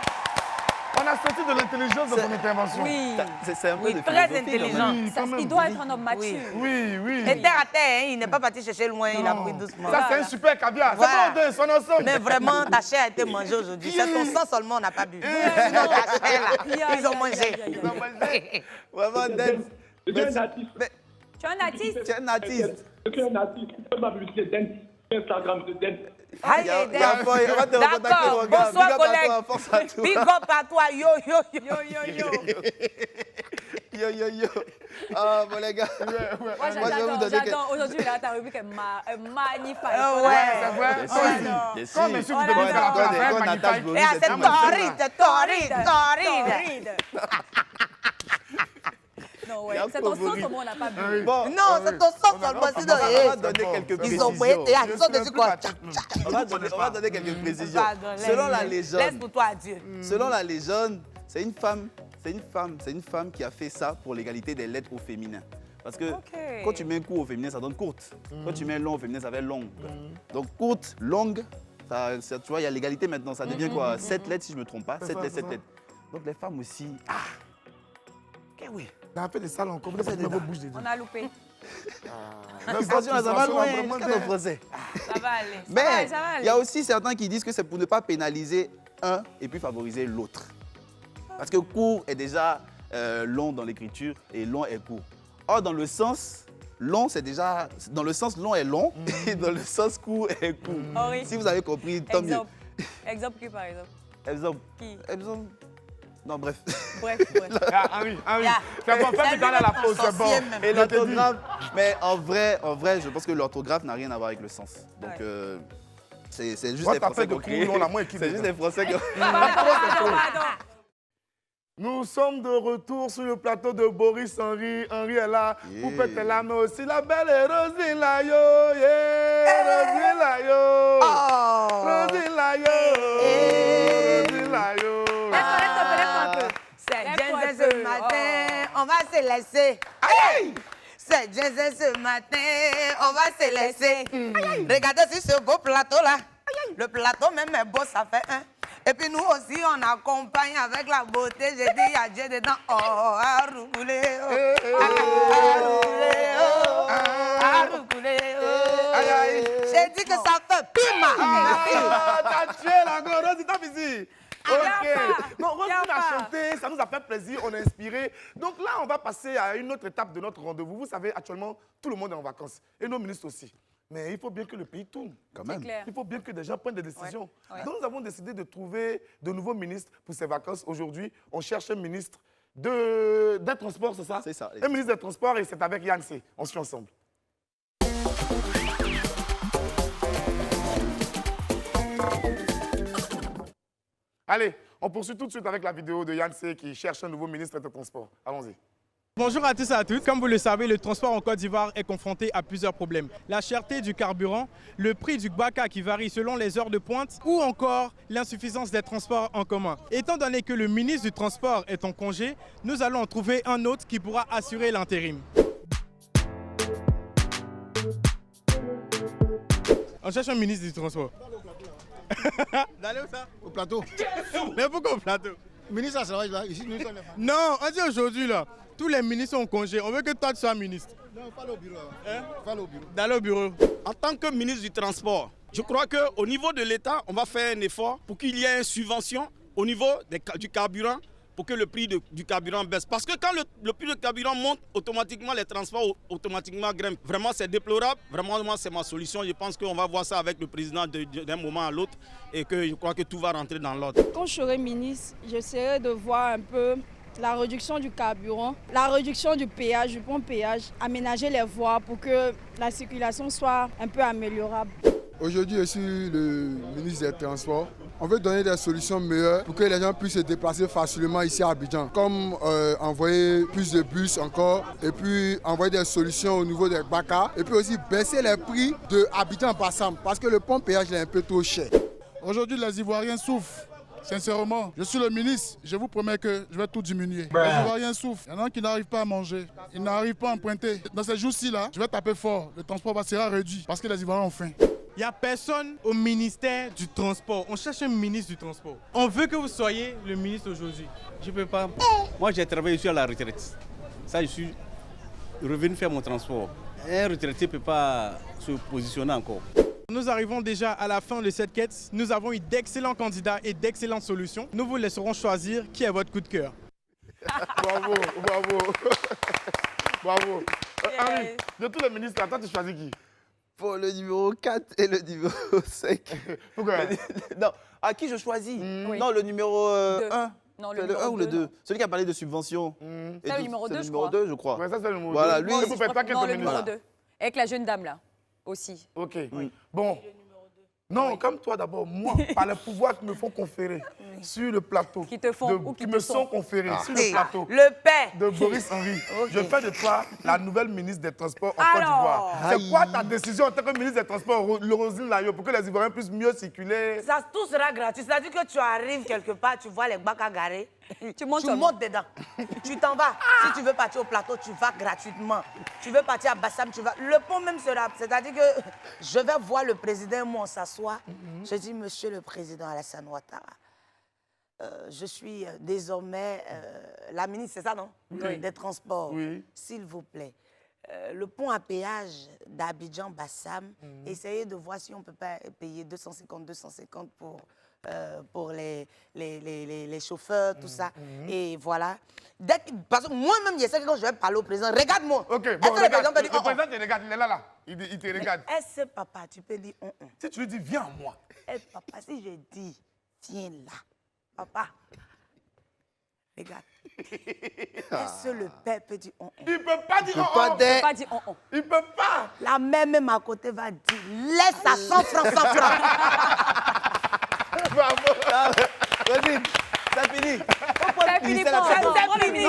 On a senti de l'intelligence dans ton intervention. Oui. c'est un peu Oui, de très philosophie, quand même. intelligent. Oui, quand Il même. doit être un homme mature. Oui. Et terre à terre, hein, il n'est pas parti chercher loin, il a pris doucement. Ça, c'est un super caviar. Voilà. C'est bon, Dance, on est ensemble. Mais vraiment, ta chair a été mangée aujourd'hui. C'est ton sang seulement, on n'a pas bu. Sinon, ta chair, là, ils ont mangé. Vraiment Dance. Je suis un artiste. Tu es un artiste? Tu es un artiste. Je suis un artiste. Je fais ma publicité Dance. Instagram de Dance. Aïe, Il y a un foyer, on va te recontacter, d'accord, mon gars. bonsoir Big up à collègue. toi, force à toi. Big up à toi, yo. Yo. Ah, bon, les gars. Moi, Moi, je vais vous donner j'adore. Aujourd'hui, là, ta rubrique est magnifique. Ouais. C'est vrai. Bien Oui. sûr. Comme monsieur, Oh tu là te là. dis qu'à la fin, Quand on attache magnifique. Boris, Et à c'est cette tout magnifique. torride. Torride. Non, ouais. Il y a C'est ton pas sang, voulu. seulement on n'a pas bu. Bon, Non, c'est ton sang seulement, sinon, on va donner quelques ils ont précisions. voyé, ils sont dessus quoi. On va donner quelques précisions. Pardon, Selon la laisse légende, pour toi, Dieu. selon la légende, c'est une femme qui a fait ça pour l'égalité des lettres au féminin. Parce que Ok. quand tu mets court au féminin, ça donne courte. Quand tu mets long au féminin, ça fait longue. Donc courte, longue, ça, tu vois, il y a l'égalité maintenant. Ça devient quoi 7 lettres si je ne me trompe pas. 7 lettres, 7 lettres. Donc les femmes aussi. Ah ok, oui. On a fait des salons, comme ça, tu me bouge des On a loupé. Attention, ça va loin, jusqu'à nos français. Ça va aller. Mais Ça va aller. il y a aussi certains qui disent que c'est pour ne pas pénaliser un et puis favoriser l'autre. Parce que court est déjà long dans l'écriture et long est court. Or, dans le sens long, c'est déjà... Dans le sens long est long et dans le sens court est court. Henri. Si vous avez compris, tant mieux. Exemple. Exemple qui, par exemple? Exemple. Qui? Exemple. Non, bref. Bref. Ah oui. Yeah. C'est bon, fais dans la pause, c'est bon. Sorcier même. Et l'orthographe, mais en vrai, je pense que l'orthographe n'a rien à voir avec le sens. Donc, Ouais. C'est juste Toi, les t'as Français fait qui de ont créé. couillon, la moins équipe. C'est juste les Français qui ont... Pardon. Nous sommes de retour sur le plateau de Boris Henry. Henry est là, Poupette est là, mais aussi la belle est Rosine Layo. Rosine Layo. Rosine Layo. Rosine Layo. Lève-toi un peu. C'est Lève-toi un Jensen ce peu. matin, on va se laisser. Aïe! C'est Jensen ce matin, on va se laisser. Regardez sur ce beau plateau-là. Le plateau même est beau, ça fait un. Et puis nous aussi, on accompagne avec la beauté. J'ai dit, il y a Dieu dedans. Oh, à rouler, oh. À rouler, oh. À rouler, oh. J'ai dit que ça fait pima. T'as tué la go, Rosine, t'as ici. Ok. Donc, Rosine a chanté, ça nous a fait plaisir, on est inspiré. Donc là, on va passer à une autre étape de notre rendez-vous. Vous savez, actuellement, tout le monde est en vacances. Et nos ministres aussi. Mais il faut bien que le pays tourne. Quand même. Clair. Il faut bien que des gens prennent des décisions. Ouais. Donc nous avons décidé de trouver de nouveaux ministres pour ces vacances. Aujourd'hui, on cherche un ministre des Transports, c'est ça? C'est ça. Un ministre des Transports et c'est avec Yann C. On suit ensemble. Allez, on poursuit tout de suite avec la vidéo de Yann C qui cherche un nouveau ministre des Transports. Allons-y. Bonjour à tous et à toutes. Comme vous le savez, le transport en Côte d'Ivoire est confronté à plusieurs problèmes. La cherté du carburant, le prix du gbaka qui varie selon les heures de pointe ou encore l'insuffisance des transports en commun. Étant donné que le ministre du Transport est en congé, nous allons en trouver un autre qui pourra assurer l'intérim. On cherche un ministre du Transport. D'aller où ça? Au plateau. Mais pourquoi au plateau? Ministre, ça va ici, nous sommes. Non, on dit aujourd'hui là, tous les ministres sont en congé. On veut que toi tu sois ministre. Non, pas au bureau. Pas au bureau. D'aller au bureau. En tant que ministre du Transport, je crois qu'au niveau de l'État, on va faire un effort pour qu'il y ait une subvention au niveau du carburant pour que le prix du carburant baisse. Parce que quand le prix du carburant monte, automatiquement les transports automatiquement grimpent. Vraiment, c'est déplorable. Vraiment, moi, c'est ma solution. Je pense qu'on va voir ça avec le président d'un moment à l'autre et que je crois que tout va rentrer dans l'ordre. Quand je serai ministre, j'essaierai de voir un peu la réduction du carburant, la réduction du péage, du pont péage, aménager les voies pour que la circulation soit un peu améliorable. Aujourd'hui, je suis le ministre des Transports. On veut donner des solutions meilleures pour que les gens puissent se déplacer facilement ici à Abidjan. Comme envoyer plus de bus encore et puis envoyer des solutions au niveau des BACA et puis aussi baisser les prix de Abidjan-Bassam parce que le pont péage est un peu trop cher. Aujourd'hui, les Ivoiriens souffrent. Sincèrement, je suis le ministre, je vous promets que je vais tout diminuer. Les Ivoiriens souffrent. Il y en a qui n'arrivent pas à manger, ils n'arrivent pas à emprunter. Dans ces jours-ci, là, je vais taper fort. Le transport sera réduit parce que les Ivoiriens ont faim. Il n'y a personne au ministère du Transport. On cherche un ministre du Transport. On veut que vous soyez le ministre aujourd'hui. Je ne peux pas. Moi, j'ai travaillé sur la retraite. Ça, je suis revenu faire mon transport. Un retraité ne peut pas se positionner encore. Nous arrivons déjà à la fin de cette quête. Nous avons eu d'excellents candidats et d'excellentes solutions. Nous vous laisserons choisir qui est votre coup de cœur. Bravo, bravo. Bravo. Henri, de tous les ministres, toi, tu choisis qui? Pour le numéro 4 et le numéro 5. Pourquoi? Non, à qui je choisis? Non, le numéro 1. Non, le 1 ou le 2? Celui qui a parlé de subvention. C'est le numéro 2, le je numéro crois. 2, je crois. Ouais, ça, c'est le numéro 2. Voilà, lui, vous faites pas Non, le numéro ministre. 2. Avec la jeune dame là, aussi. Ok. Bon. Non, comme toi d'abord, moi, par les pouvoirs qui me font conférer sur le plateau, Qui te font ou qui qui te me sont. sont conférés sur le plateau Le père. de Boris Henry, je fais de toi la nouvelle ministre des Transports en Côte Alors. d'Ivoire. C'est quoi ta décision en tant que ministre des Transports, Rosine Layo, pour que les Ivoiriens puissent mieux circuler? Ça, tout sera gratuit. C'est-à-dire que tu arrives quelque part, tu vois les bacs à garer. Tu montes dedans. Tu t'en vas. Si tu veux partir au plateau, tu vas gratuitement. Tu veux partir à Bassam, tu vas. Le pont même sera. C'est-à-dire que je vais voir le président, moi, on s'assoit. Je dis, Monsieur le Président Alassane Ouattara, je suis désormais la ministre, c'est ça, non? Des Transports. Oui. S'il vous plaît. Le pont à péage d'Abidjan-Bassam, essayez de voir si on ne peut pas payer 250 pour les chauffeurs, tout ça. Et voilà. Parce que moi-même, je sais que quand je vais parler au président, regarde-moi. Ok, Est-ce bon, que le président peut dire, le président te regarde, il est là. Il te regarde. Est-ce que papa, tu peux dire, Si tu lui dis, viens à moi. Papa, si je dis, viens là, papa, Regarde. Est-ce le père peut dire on? Il peut pas dire Il peut on. pas Il dire- peut pas dire on. Il peut pas. La mère même à côté va dire laisse à 100 francs, 100 francs. Bravo. Vas-y, ça finit. C'est fini pour Moi-même, il y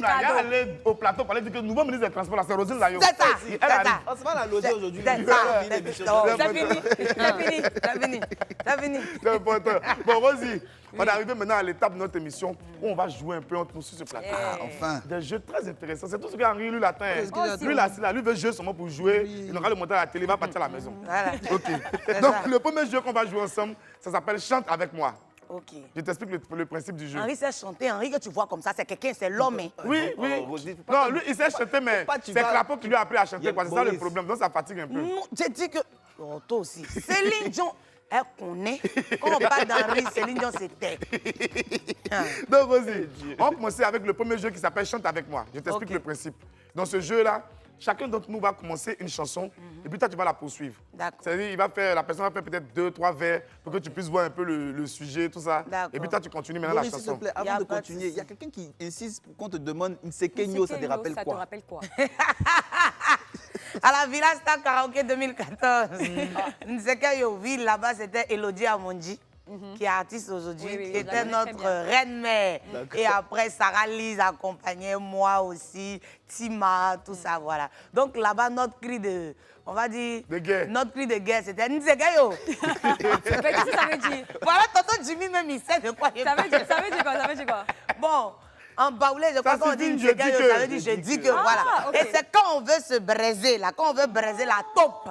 a allé au plateau pour aller dire que le nouveau ministre des Transports, là, c'est Rosine Layo. C'est ça, Elle c'est a dit- ça. On se va la loger aujourd'hui. C'est fini. C'est important. Bon, Rosie, on est arrivé maintenant à l'étape de notre émission où on va jouer un peu entre nous sur ce plateau. Ah, enfin. Des jeux très intéressants. C'est tout ce qu'Henri, lui, l'attend. Oh, Lui, là, lui veut jouer seulement pour jouer. Il aura le monter à la télé, il va partir à la maison. Voilà. OK. Donc, le premier jeu qu'on va jouer ensemble, ça s'appelle Chante avec moi. Ok. Je t'explique le principe du jeu. Henri sait chanter. Henri, que tu vois comme ça, c'est quelqu'un, c'est l'homme. Hein. Oui, oui. Non, lui, il sait chanter, mais c'est Crapo qui lui a appris à chanter. C'est ça le problème. Donc, ça fatigue un peu. Non, j'ai dit que... Oh, toi aussi. Céline Dion, elle connaît. Quand on parle d'Henri, Céline Dion, c'était. Donc, Rosie, on va commencer avec le premier jeu qui s'appelle Chante avec moi. Je t'explique le principe. Dans ce jeu-là, chacun d'entre nous va commencer une chanson et puis toi, tu vas la poursuivre. D'accord. C'est-à-dire, la personne va faire peut-être 2, 3 vers pour que tu puisses voir un peu le sujet, tout ça. D'accord. Et puis toi, tu continues maintenant Boris, la s'il te chanson. plaît, avant de continuer, il y a quelqu'un qui insiste pour qu'on te demande une Nsekenyo, ça te rappelle quoi? Ça te rappelle quoi? À la Villa Star Karaoke 2014. Nsekenyo ville, là-bas, c'était Elodie Amondi, qui est artiste aujourd'hui, Oui, qui je la était connais très notre bien. reine-mère. D'accord. Et après, Sarah Lise accompagnait moi aussi, Tima, tout ça, voilà. Donc là-bas, notre cri de... On va dire... De guerre. Notre cri de guerre, c'était Nsekenyo. Mais qu'est-ce que ça veut dire? Voilà, tonton Jimmy même, il sait de quoi il Ça parle. veut dire quoi? Ça veut dire quoi? Bon, en baoulé, je crois qu'on dit signifie Nsekenyo, je dis que. ça veut dire je dis que, Ah, voilà. ok. Et c'est quand on veut se braiser, là, quand on veut braiser la taupe.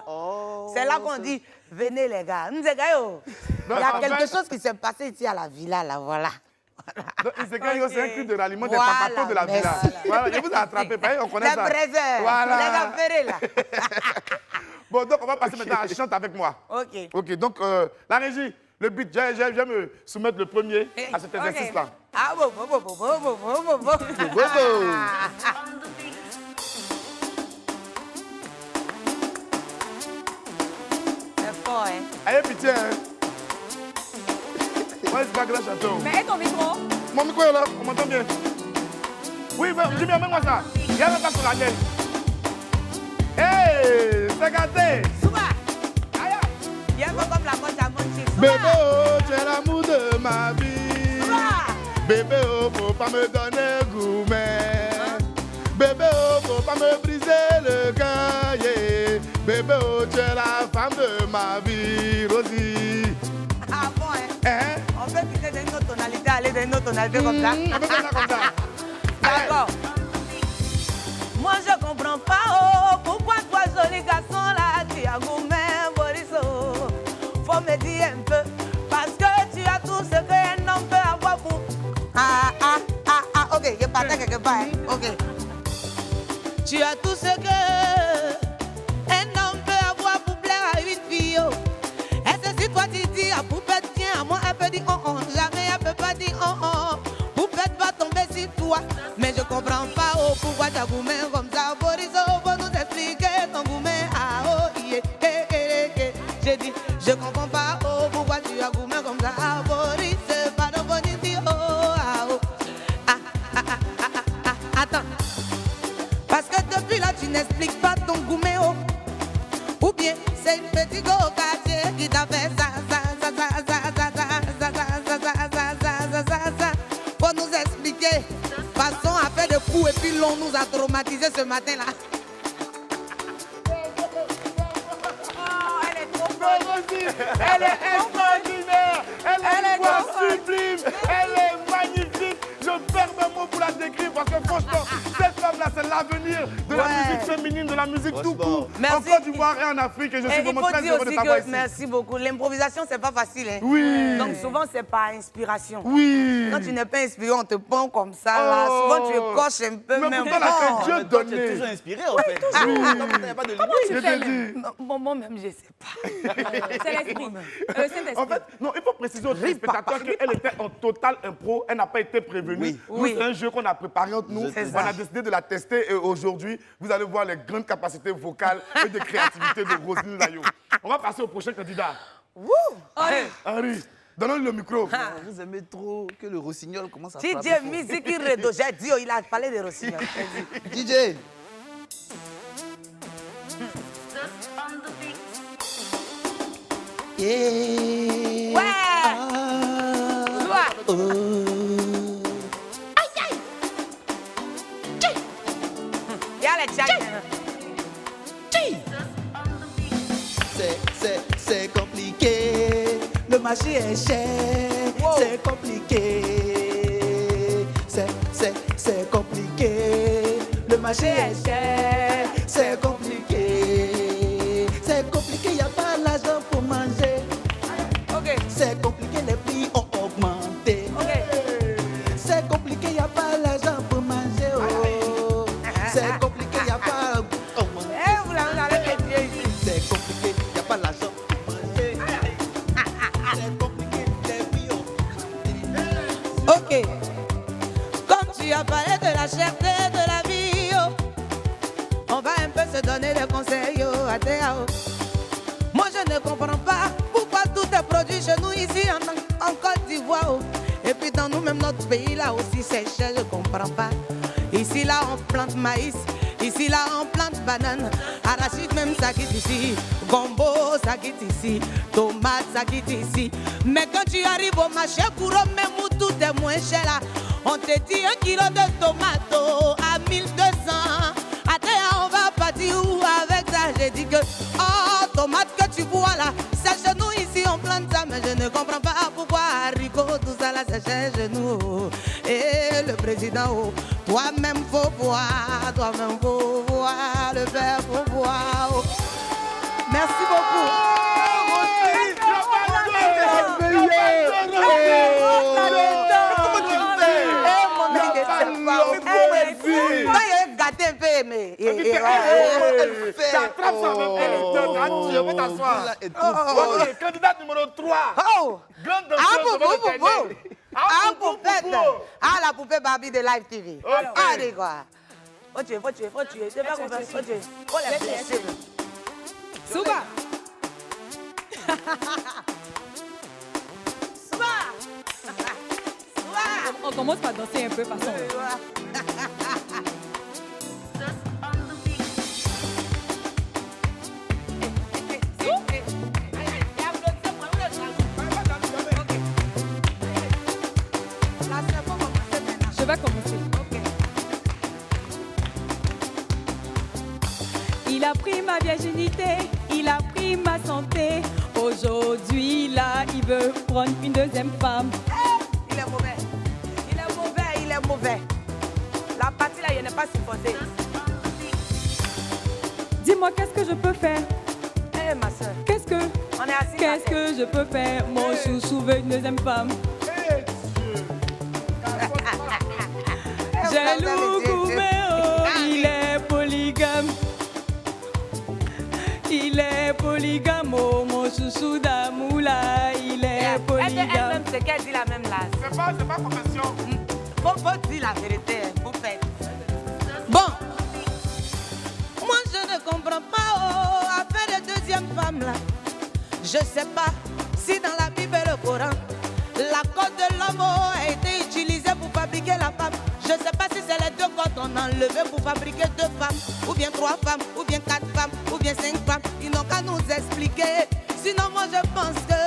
C'est là qu'on dit, venez les gars, Nsekenyo. Il y a en quelque fait- chose qui s'est passé ici à la villa, là, voilà. Donc, Nsekenyo, c'est un cri de ralliement des Voilà, papatos de la villa. merci. Voilà, je vous ai attrapé. On connaît Les ça. braiseurs, Voilà. les affairés, là. Bon, donc on va passer maintenant à Chante avec moi. Ok. Ok, donc la régie, le but, je vais me soumettre le premier à cet exercice-là. Ah, bon. C'est fort, hein. Ayez pitié, hein. Moi, c'est pas que là, chanton. Mais et ton micro? Mon micro est là, on m'entend bien. Oui, mais Jimmy, amène-moi ça. Il y a même pas sur la gueule. Hey, c'est gâté. Souba. Aïe. Il y a un peu comme la coche à Monchi. Bébé, oh, tu es l'amour de ma vie. Souba. Bébé, oh, faut pas me donner gourmet. Bébé, oh, faut pas me briser le cœur. Yeah. Bébé, oh, tu es la femme de ma vie, Rosie. Ah bon, hein? Hein? On peut quitter d'une autre tonalité, aller d'une autre tonalité comme ça. On peut faire ça comme ça. D'accord. Moi je comprends pas, oh, pourquoi toi joli garçon là, tu as gourmet, Boriso. Faut me dire un peu, parce que tu as tout ce qu'un homme peut avoir pour... Ok, je partais quelque part, hein. Ok. Tu as tout ce que un homme peut avoir pour plaire à une fille, oh. Et c'est si toi tu dis à poupette, tiens, à moi elle peut dire oh, jamais elle peut pas dire oh. Poupette va tomber sur toi, mais je comprends pas oh, pourquoi tu as gourmet comme ça. Boriso, faut nous expliquer ton gourmet. Ah oh, yeah, j'ai dit, je comprends pas oh, pourquoi tu as gourmet comme ça. Ah Boris, pardon, Boris, oh, ah oh. Attends, parce que depuis là tu n'expliques pas ton gourmet oh. Ou bien c'est une petite go quartier qui t'a fait ça. Faut nous expliquer. Passons à faire des coups et puis l'on nous a traumatisés ce matin-là. Elle est trop Elle est extraordinaire. Elle est une voix sublime. Elle est magnifique. Je perds mes mots pour la décrire parce que franchement, cette femme-là, c'est l'avenir de la musique féminine, de la musique tout court. En Côte d'Ivoire et en Afrique. Et je suis vraiment très heureux de t'avoir ici. Merci beaucoup. L'improvisation, c'est pas facile. Hein? Oui. Donc souvent, c'est par inspiration. Oui. Quand tu n'es pas inspiré, on te prend comme ça. Là. Souvent, tu écorches un peu. Mais pourtant, là, c'est Dieu donné. Tu es toujours inspiré, en fait. Oui. Il n'y a pas de limite. Je te dis. Moi-même, je ne sais pas. C'est l'esprit. En fait, non, il faut préciser aux téléspectateurs qu'elle était en total impro. Elle n'a pas été prévenue. Oui. C'est un jeu qu'on a préparé entre nous. On a décidé de la tester et aujourd'hui, vous allez voir les grandes capacités vocales et de créativité de Roselyne Layo. On va passer au prochain candidat. Henri. Henri. Donnons-lui le micro. Vous aimez trop que le rossignol commence à DJ frapper. Musique Redo, j'ai dit, il a parlé de rossignol. DJ. Ouais. Il y a les tchèques. C'est compliqué, le marché est cher, c'est compliqué. C'est compliqué, le marché est cher, c'est compliqué. C'est compliqué, y a pas l'argent pour manger. C'est compliqué, les prix ont augmenté. C'est compliqué, y a pas l'argent pour manger. Oh. C'est compliqué, y a pas. C'est compliqué, y a pas l'argent pour manger. C'est compliqué, les prix ont Ok. Comme tu as parlé de la cherté de la vie, oh, on va un peu se donner des conseils, oh, à Théo. Moi, je ne comprends pas pourquoi tout est produit chez nous ici en Côte d'Ivoire. Oh. Et puis dans nous, même notre pays, là aussi, c'est cher, je ne comprends pas. Ici, là, on plante maïs. Ici, là, on plante banane. Arachide, même, ça quitte ici. Gombo, ça quitte ici. Tomate, ça quitte ici. Mais quand tu arrives au marché, Kouro, même où tout est moins cher, là, on te dit 1 kilo de tomates à 1200. Attends, on va partir où avec ça? J'ai dit que, oh, tomate que tu vois là, c'est chez nous ici, on plante ça. Mais je ne comprends pas pourquoi haricots, tout ça là, c'est chez nous. Et le président, oh, toi-même faut voir, le père faut voir. Oh. Merci beaucoup. Gâté un peu, mais. Tu attrapes ça même. Je vais t'asseoir. Candidat numéro 3. Oh! Ah, la poupée Barbie de Live TV. Allez, quoi. Faut tuer. C'est pas qu'on faut tuer. Faut les blesser. Souba! On commence par danser un peu, passons. Je vais commencer. Il a pris ma virginité, il a pris ma santé. Aujourd'hui, là, il veut prendre une deuxième femme. Il est mauvais. La partie là, il n'est pas supportée. Dis-moi, qu'est-ce que je peux faire? Eh, ma soeur. Qu'est-ce que je peux faire? Mon chouchou veut une deuxième femme. Jaloux Kouméo, il est polygame. Il est polygame, oh, mon chouchou d'amoula, il est polygame. Elle-même, c'est qu'elle dit la même là. C'est pas profession. Faut dire la vérité, faut faire. Bon, moi je ne comprends pas, oh, affaire de deuxième femme là. Je sais pas si dans la Bible et le Coran, la côte de l'homme a été utilisée pour fabriquer la femme. Je sais pas si c'est les 2 côtes qu'on a enlevées pour fabriquer 2 femmes, ou bien 3 femmes, ou bien 4 femmes, ou bien 5 femmes. Ils n'ont qu'à nous expliquer. Sinon moi je pense que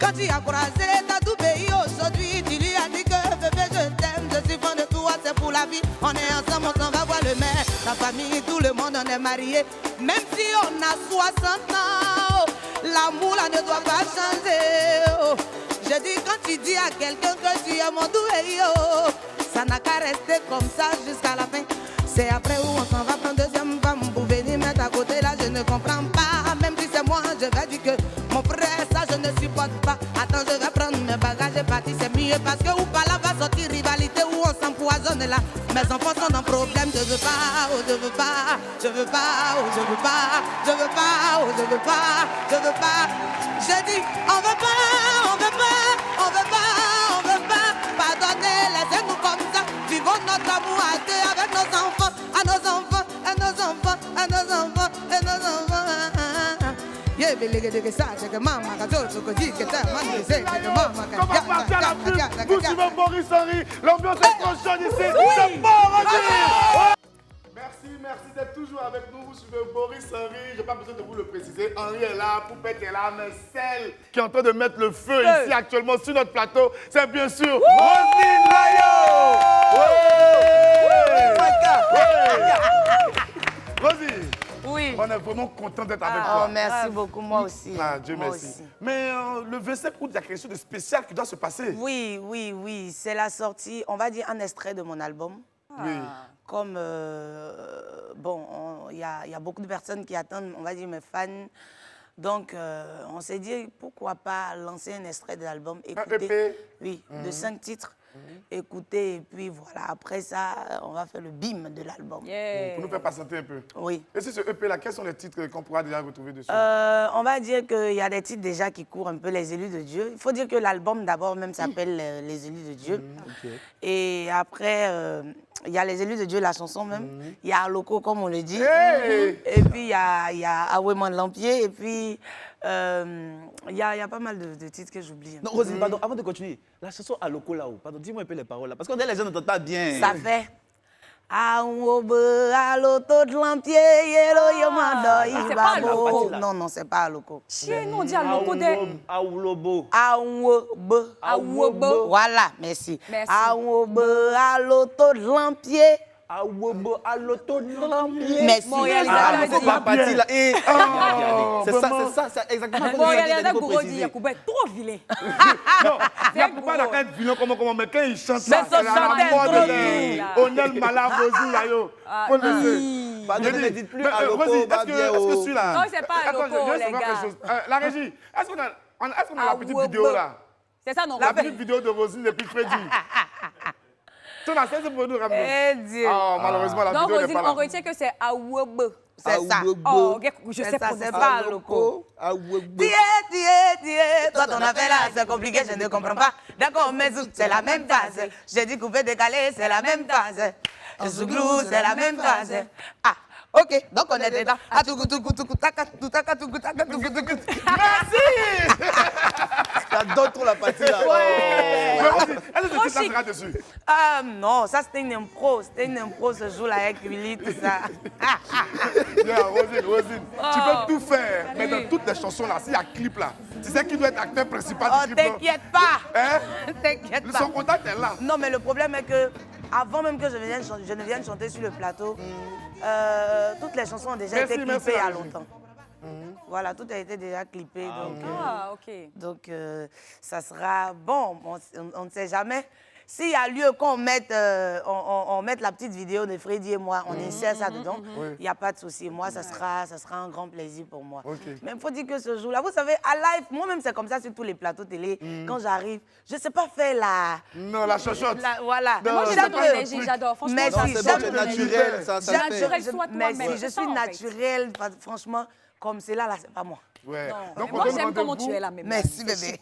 quand tu as croisé ta tout pays aujourd'hui, tu lui as dit que bébé je t'aime, je suis fan de toi, c'est pour la vie. On est ensemble, on s'en va voir le maire, ta famille, tout le monde, on est mariés. Même si on a 60 ans, l'amour là ne doit pas changer. Oh. Je dis quand tu dis à quelqu'un que tu es mon doué, oh, ça n'a qu'à rester comme ça jusqu'à la fin. C'est après où on s'en va prendre deuxième femme pour venir mettre à côté là, je ne comprends pas. Même si c'est moi, je vais dire que mon frère, ça je ne supporte pas. Attends, je vais prendre mes bagages et partir, c'est mieux parce que ou pas là va sortir rivalité où on s'empoisonne là. Mes enfants sont en problème, je veux pas, oh je veux pas, je veux pas, oh je veux pas, je veux pas, oh je veux pas, je veux pas. Je dis, on veut pas, on veut pas, on veut pas, on veut pas. Pardonnez, laissez-nous comme ça, vivons notre amour à deux avec nos enfants, à nos enfants, à nos enfants, à nos enfants, à nos enfants. Yeah, On va partir à la pub. Vous suivez Boris Henry. L'ambiance est trop chaude ici. C'est bon, vas-y. Merci d'être toujours avec nous. Vous suivez Boris Henry. Je n'ai pas besoin de vous le préciser. Henry est là, Poupette est là, mais celle qui est en train de mettre le feu ici actuellement sur notre plateau, c'est bien sûr Roselyne Layo. Rosy, oui. On est vraiment content d'être avec toi. Merci beaucoup, moi aussi. Dieu merci. Mais le 25 août, il y a quelque chose de spécial qui doit se passer. Oui. C'est la sortie, on va dire, un extrait de mon album. Oui. Comme, il y a beaucoup de personnes qui attendent, on va dire, mes fans. Donc, on s'est dit, pourquoi pas lancer un extrait de l'album. Un EP? Oui, de 5 titres. Écoutez, et puis voilà, après ça, on va faire le bim de l'album. Pour nous faire patienter un peu. Oui. Et sur ce EP-là, quels sont les titres qu'on pourra déjà retrouver dessus? On va dire qu'il y a des titres déjà qui courent un peu, Les élus de Dieu. Il faut dire que l'album d'abord même s'appelle Les élus de Dieu. Et après, il y a Les élus de Dieu, la chanson même. Il y a Loco, comme on le dit. Et puis, il y a Aouéman Lampier. Et puis, il y a pas mal de titres que j'oublie. Non, Roselyne, pardon, avant de continuer, la chanson à Loco là-haut, pardon, dis-moi un peu les paroles là, parce qu'on dirait que les gens n'entendent pas bien. Ça fait. Non, c'est pas à Loco. Non, on dit à Loco de... Aoulobo. Voilà, merci. Merci. Merci. Mon réalisateur la partie là. C'est ça, c'est exactement Mon réalisateur Gourodi, Yacoubet, trop vilain. Non, Yacouba n'a qu'à être vilain comment, mais quand il chante Mais ça, c'est la mode de Onel Malab, Roselyne Layo. Faut le laisser. Pardon, ne dites plus à Loco, Rosy, est-ce que celui-là... Non, c'est pas à Loco, les gars. La régie, est-ce qu'on a la petite vidéo là? C'est ça, non? La petite vidéo de Roselyne et puis Freddy. Tu n'as cessé pour nous ramener. Malheureusement, la vidéo n'est pas là. On retient que c'est Aouebe. C'est ça. Oh, je sais pas. C'est pas à Loco. Tiens. Toi, ton affaire là, c'est compliqué, je ne comprends pas. D'accord, mais c'est la même phase. J'ai dit couper, décaler, c'est la même phase. Zouglou, c'est la même phase. Ok, donc on est dedans. Merci. J'adore trop la partie là. Est-ce que ça sera dessus? Non, ça c'était une impro. C'était une impro ce jour-là avec Willy, tout ça. Roselyne, tu peux tout faire, mais dans toutes les chansons là, s'il y a clip là, tu sais qui doit être acteur principal du clip. T'inquiète pas. T'inquiète pas. Son contact est là. Non, mais le problème est que avant même que je ne vienne chanter sur le plateau, toutes les chansons ont déjà été clippées il y a longtemps. Voilà, tout a été déjà clippé. Donc, ça sera bon. On ne sait jamais. S'il y a lieu qu'on mette, on mette la petite vidéo de Freddy et moi, on insère ça dedans, il n'y a pas de souci. Moi, ça sera un grand plaisir pour moi. Mais il faut dire que ce jour-là, vous savez, à live, moi-même, c'est comme ça sur tous les plateaux télé. Quand j'arrive, je ne sais pas faire la... Non, la chochotte. Voilà. Moi, j'adore ton énergie, j'adore. Franchement, merci, c'est naturel, ça fait. Merci, je suis naturelle, franchement. Comme c'est là, c'est pas moi. Ouais. Donc, moi, j'aime comment tu es là, même. Merci, bébé.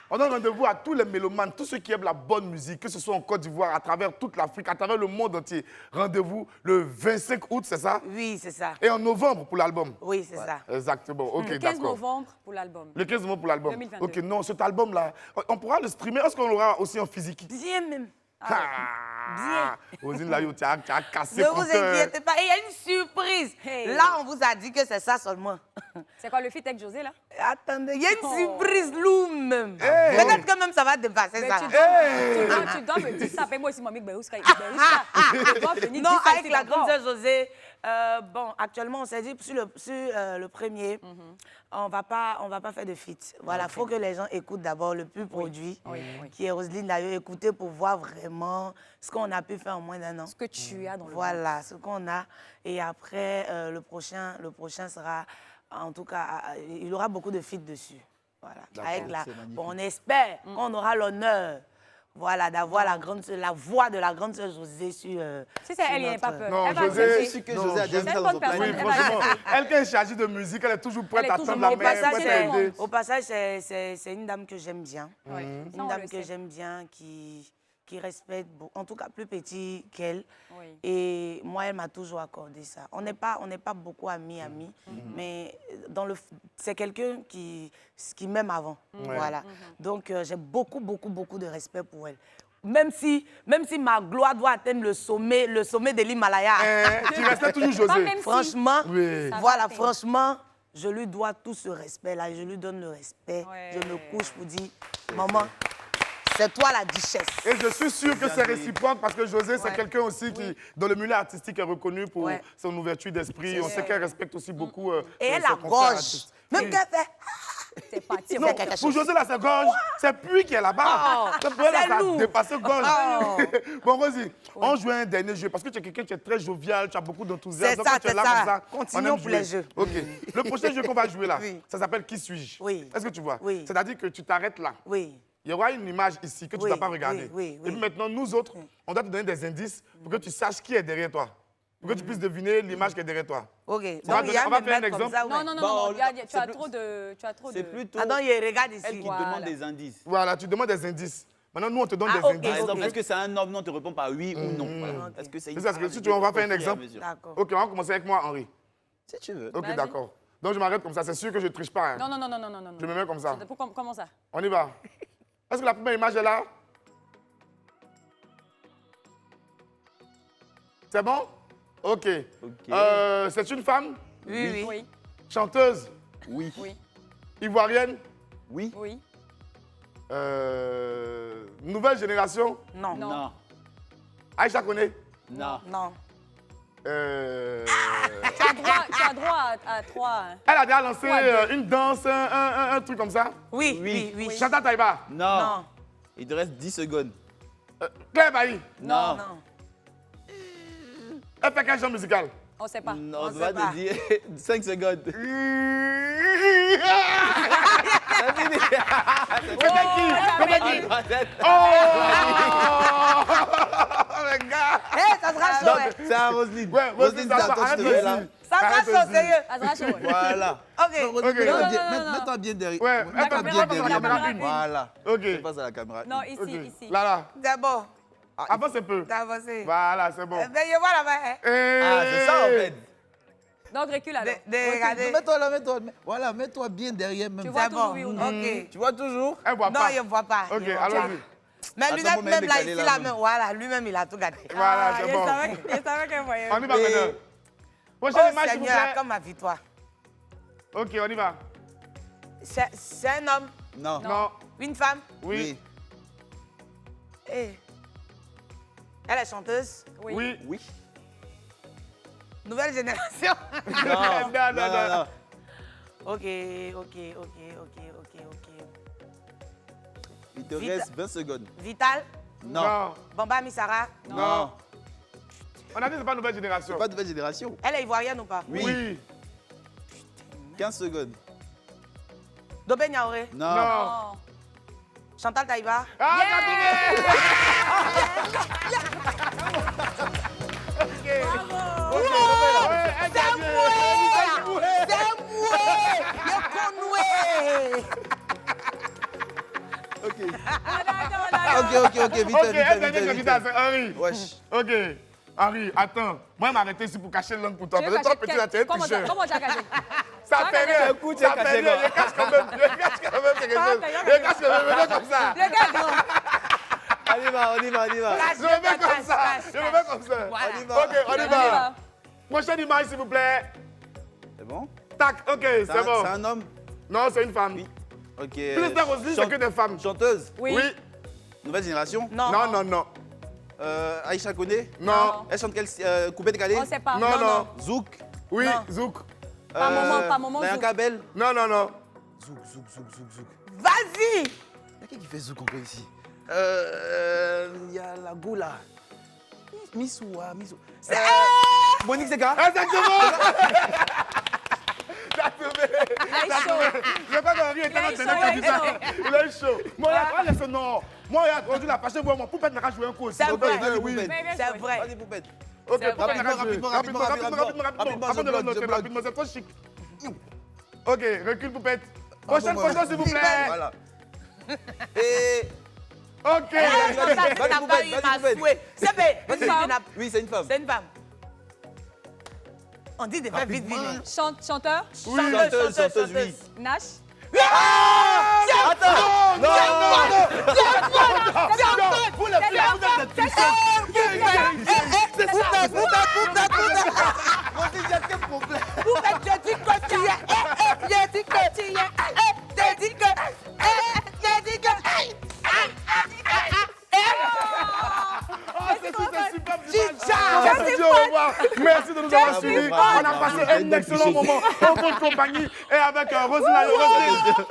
On donne rendez-vous à tous les mélomanes, tous ceux qui aiment la bonne musique, que ce soit en Côte d'Ivoire, à travers toute l'Afrique, à travers le monde entier. Rendez-vous le 25 août, c'est ça? Oui, c'est ça. Et en novembre pour l'album? Oui, c'est ça. Exactement, ok, d'accord. Le 15 novembre pour l'album. Le 15 novembre pour l'album. 2022. Ok, non, cet album-là, on pourra le streamer. Est-ce qu'on l'aura aussi en physique? Bien même. Bien. Roselyne Layo, tu as cassé ne ton vous inquiétez pas. Et il y a une surprise. Là, on vous a dit que c'est ça seulement. C'est quoi le feat avec José, là? Attendez, il y a une surprise lourd même. Peut-être que même ça va dépasser ça. Tu dois me dire ça. Fais-moi aussi, mamie, non, avec la grande sœur José, bon, actuellement, on s'est dit sur le premier, on va pas faire de feat. Voilà, il faut que les gens écoutent d'abord le plus produit, qui est Roselyne Layo. Écoutez pour voir vraiment ce qu'on a pu faire en moins d'un an. Ce que tu as dans le Voilà, ce qu'on a. Et après, le prochain sera, en tout cas, il y aura beaucoup de feats dessus. Voilà. Avec on espère qu'on aura l'honneur. Voilà, d'avoir la voix de la grande sœur José sur... Si c'est elle, il n'y a pas peur. Non, José, je sais que José a déjà vu dans son plan. Oui, franchement, elle qui est chargée de musique, elle est toujours prête à tendre la main. Au passage, c'est une dame que j'aime bien. Une dame que j'aime bien, qui qui respecte, en tout cas plus petit qu'elle. Oui. Et moi, elle m'a toujours accordé ça. On n'est pas beaucoup amis, mais c'est quelqu'un qui m'aime avant. Ouais. Voilà. Donc, j'ai beaucoup de respect pour elle. Même si ma gloire doit atteindre le sommet de l'Himalaya. Tu restais toujours José. Franchement, Oui. voilà, franchement, je lui dois tout ce respect-là. Je lui donne le respect. Ouais. Je me couche pour dire, maman, c'est toi la duchesse. Et je suis sûr que c'est réciproque parce que José, c'est Ouais. quelqu'un aussi qui, dans le milieu artistique, est reconnu pour Ouais. son ouverture d'esprit. On sait qu'elle respecte aussi beaucoup. Et elle ses la confrères gorge. artistes. Même Oui. qu'elle fait... C'est parti. Non, pour José, là, c'est gorge. C'est Puy qui est là-bas. Oh, Pour elle, là, c'est ça a lourd. dépassé gorge. Oh. Bon, Rosie, on joue un dernier jeu parce que tu es quelqu'un qui est très jovial, tu as beaucoup d'enthousiasme. C'est Donc, ça, quand tu es c'est là ça. comme ça, Continuons on aime pour les jouer. jeux. OK. Le prochain jeu qu'on va jouer là, Oui. ça s'appelle Qui suis-je? Oui. Est-ce que tu vois? Oui. C'est-à-dire que tu t'arrêtes là. Oui. Il y aura une image ici que tu ne Oui, dois pas regarder. oui, Et puis maintenant, nous autres, on doit te donner des indices pour que tu saches qui est derrière toi. Pour que tu puisses deviner l'image qui est derrière toi. OK. On va Donc, il y a on va me faire un mettre comme exemple. ça, ouais. Non, non, non, Bon, non, tu c'est as plus- trop de... C'est plutôt Ah non, il regarde ici. elle qui Voilà. demande des indices. Voilà, tu demandes des indices. Maintenant, nous, on te donne Ah, des ok, indices. Par exemple, ok. est-ce que c'est un homme? Non, tu réponds par oui ou non. Voilà. Ok. Est-ce que c'est C'est une ça, parce que femme? si tu veux, on va faire un Au fur et à exemple. mesure. D'accord. OK, on va commencer avec moi, Henri. Si tu veux. OK, Vas-y. d'accord. Donc, je m'arrête comme ça. C'est sûr que je ne triche pas. Hein. Non, non, non, non, non, non, non. Je me mets comme ça. Comment ça? On y va. Est-ce que la première image est là? C'est bon? OK. C'est une femme? Oui, oui. Oui, Chanteuse? Oui. oui, Ivoirienne? Oui. oui. Nouvelle génération? Non. Non. Non. Aïcha Koné? Non. Non. Tu as droit à 3. Hein. Elle a déjà lancé Ouais, une danse, un truc comme ça? Oui, Oui. oui, oui. Chantal Taïba? Non. Non. Il te reste 10 secondes. Claire Bailly? Non. Non. Elle fait quel genre musical? On ne sait pas. Non, On on sait va pas. te dire 5 secondes. C'est qui? Oh! Les gars! Eh, ça sera chaud, hein. C'est à Roselyne. Ouais, Roselyne, ça c'est à va, toi, je te arrête mets là. aussi. Ça sera Arrête chaud, aussi. sérieux. Ah, ça sera chaud. ouais. Voilà. OK. Ok. Non, non, non, Mets-toi bien derrière. Ouais, Mets-toi elle bien passe derrière. la caméra une. Voilà. OK. Je passe à la caméra. Non, ici, OK. ici. Là, là. D'abord, Avance un peu. t'as avancé. Voilà, c'est bon. Ben, je vois là-bas, hein. Ah, c'est ça en fait. Donc, recule alors. Regardez. Mets-toi là, mets-toi. Voilà, mets-toi bien derrière même. Tu vois C'est toujours bon. oui ou non? OK. Tu vois toujours? Elle voit Non, pas. il ne voit pas. OK, il voit pas. allons-y. Mais Attends, lunettes, bon, même là, décaler ici, la là, main. même, voilà, lui-même, il a tout gâté. Voilà, c'est bon. Je savais qu'elle voyait. On y va Et- maintenant. Oh, Prochaine image, s'il vous Seigneur, plaît. comme ma victoire. OK, on y va. C'est un homme, Non. Non. une femme. Oui. Eh. Elle est chanteuse. Oui. Oui. Nouvelle génération. Non. Non. OK. Il te Vite. reste 20 secondes. Vital, Non. Bamba Misara. Non. On a dit que c'est pas nouvelle génération. Pas de nouvelle génération. Elle est ivoirienne ou pas? Oui. 15 secondes. Dobé Niaoré. Non. Non. Chantal Taïba. Ah, t'as trouvé! OK. OK, ouais, elle C'est gagne. moi! C'est moi! Je connais! Ok. D'accord. Ok, vite, OK, vite, elle vite, gagne vite, comme ça, vite. c'est Henri. Wesh. OK. Henri, attends. Moi, je m'arrêter ici pour cacher l'angle pour toi. Tu veux Parce que toi, cacher petit, là, tu es un Comment ça? tricheur. Comment tu as caché? Ça Tu as fait caché rien. un coup, tu Ça as fait caché rien. quoi? Je cache quand même quelque chose. Je cache quand même. Je comme ça. Le gars, non. On y va. Je me mets comme ça. Je me mets comme ça. Voilà. On y va. OK, on y va. Prochaine image, s'il vous plaît. C'est bon? Tac, OK, c'est bon. C'est un homme? Non, c'est une femme. Ok. Plus de Roselyne, c'est que des femmes. Chanteuse? Oui. Nouvelle génération? Non. Non. Aïcha Koné? Non. Elle chante quel coupé décalé? On ne sait pas. Non. Zouk? Oui, Non. Zouk. Pas moment, Nayan Zouk. Kabel? Non. Zouk. Vas-y! Il y a qui fait Zouk encore ici? Il y a la goula. Missoua. Monique Seka? Exactement. T'as trouvé. Il est chaud. Je crois qu'Henri était notre dernier candidat. Il est chaud. Moi, regarde, laisse non. Moi, regarde, aujourd'hui, la prochaine fois, mon poupette n'a qu'à jouer un coup aussi. C'est vrai. Oui. C'est vrai. Vas-y, poupette. OK, C'est poupette n'a qu'à jouer. Rapidement, Avant de je bloque. rapidement, c'est trop chic. OK, recule, poupette. Prochaine Pardon, question, s'il vous plaît. Voilà. Et Ok. Tu n'as pas eu ma souhait. C'est bien. Oui, c'est une femme. C'est une femme. On dit des femmes vite, vite. Chanteur? Chanteuse, oui. Nash? Attends. Non. Vous les filles, vous êtes des tricheuses. J'ai dit que tu es. J'ai dit que tu es. J'ai dit que. J'ai dit que. C'est super. Merci, au revoir. Merci de nous avoir suivis. On a passé un excellent moment en votre compagnie et avec Roselyne.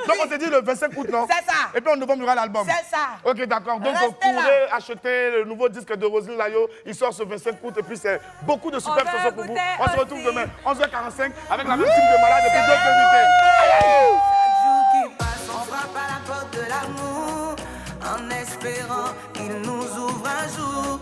Donc on s'est dit le 25 août, non? C'est ça. Et puis en novembre, il y aura l'album. C'est ça. Ok, d'accord. Donc vous pourrez acheter le nouveau disque de Roselyne Layo. Il sort ce 25 août et puis c'est beaucoup de super chansons pour vous. On se retrouve demain 11h45 avec la même team de malades et puis d'autres invités. Chaque jour qui passe, on frappe à la porte de l'amour en espérant qu'il nous ouvre un jour.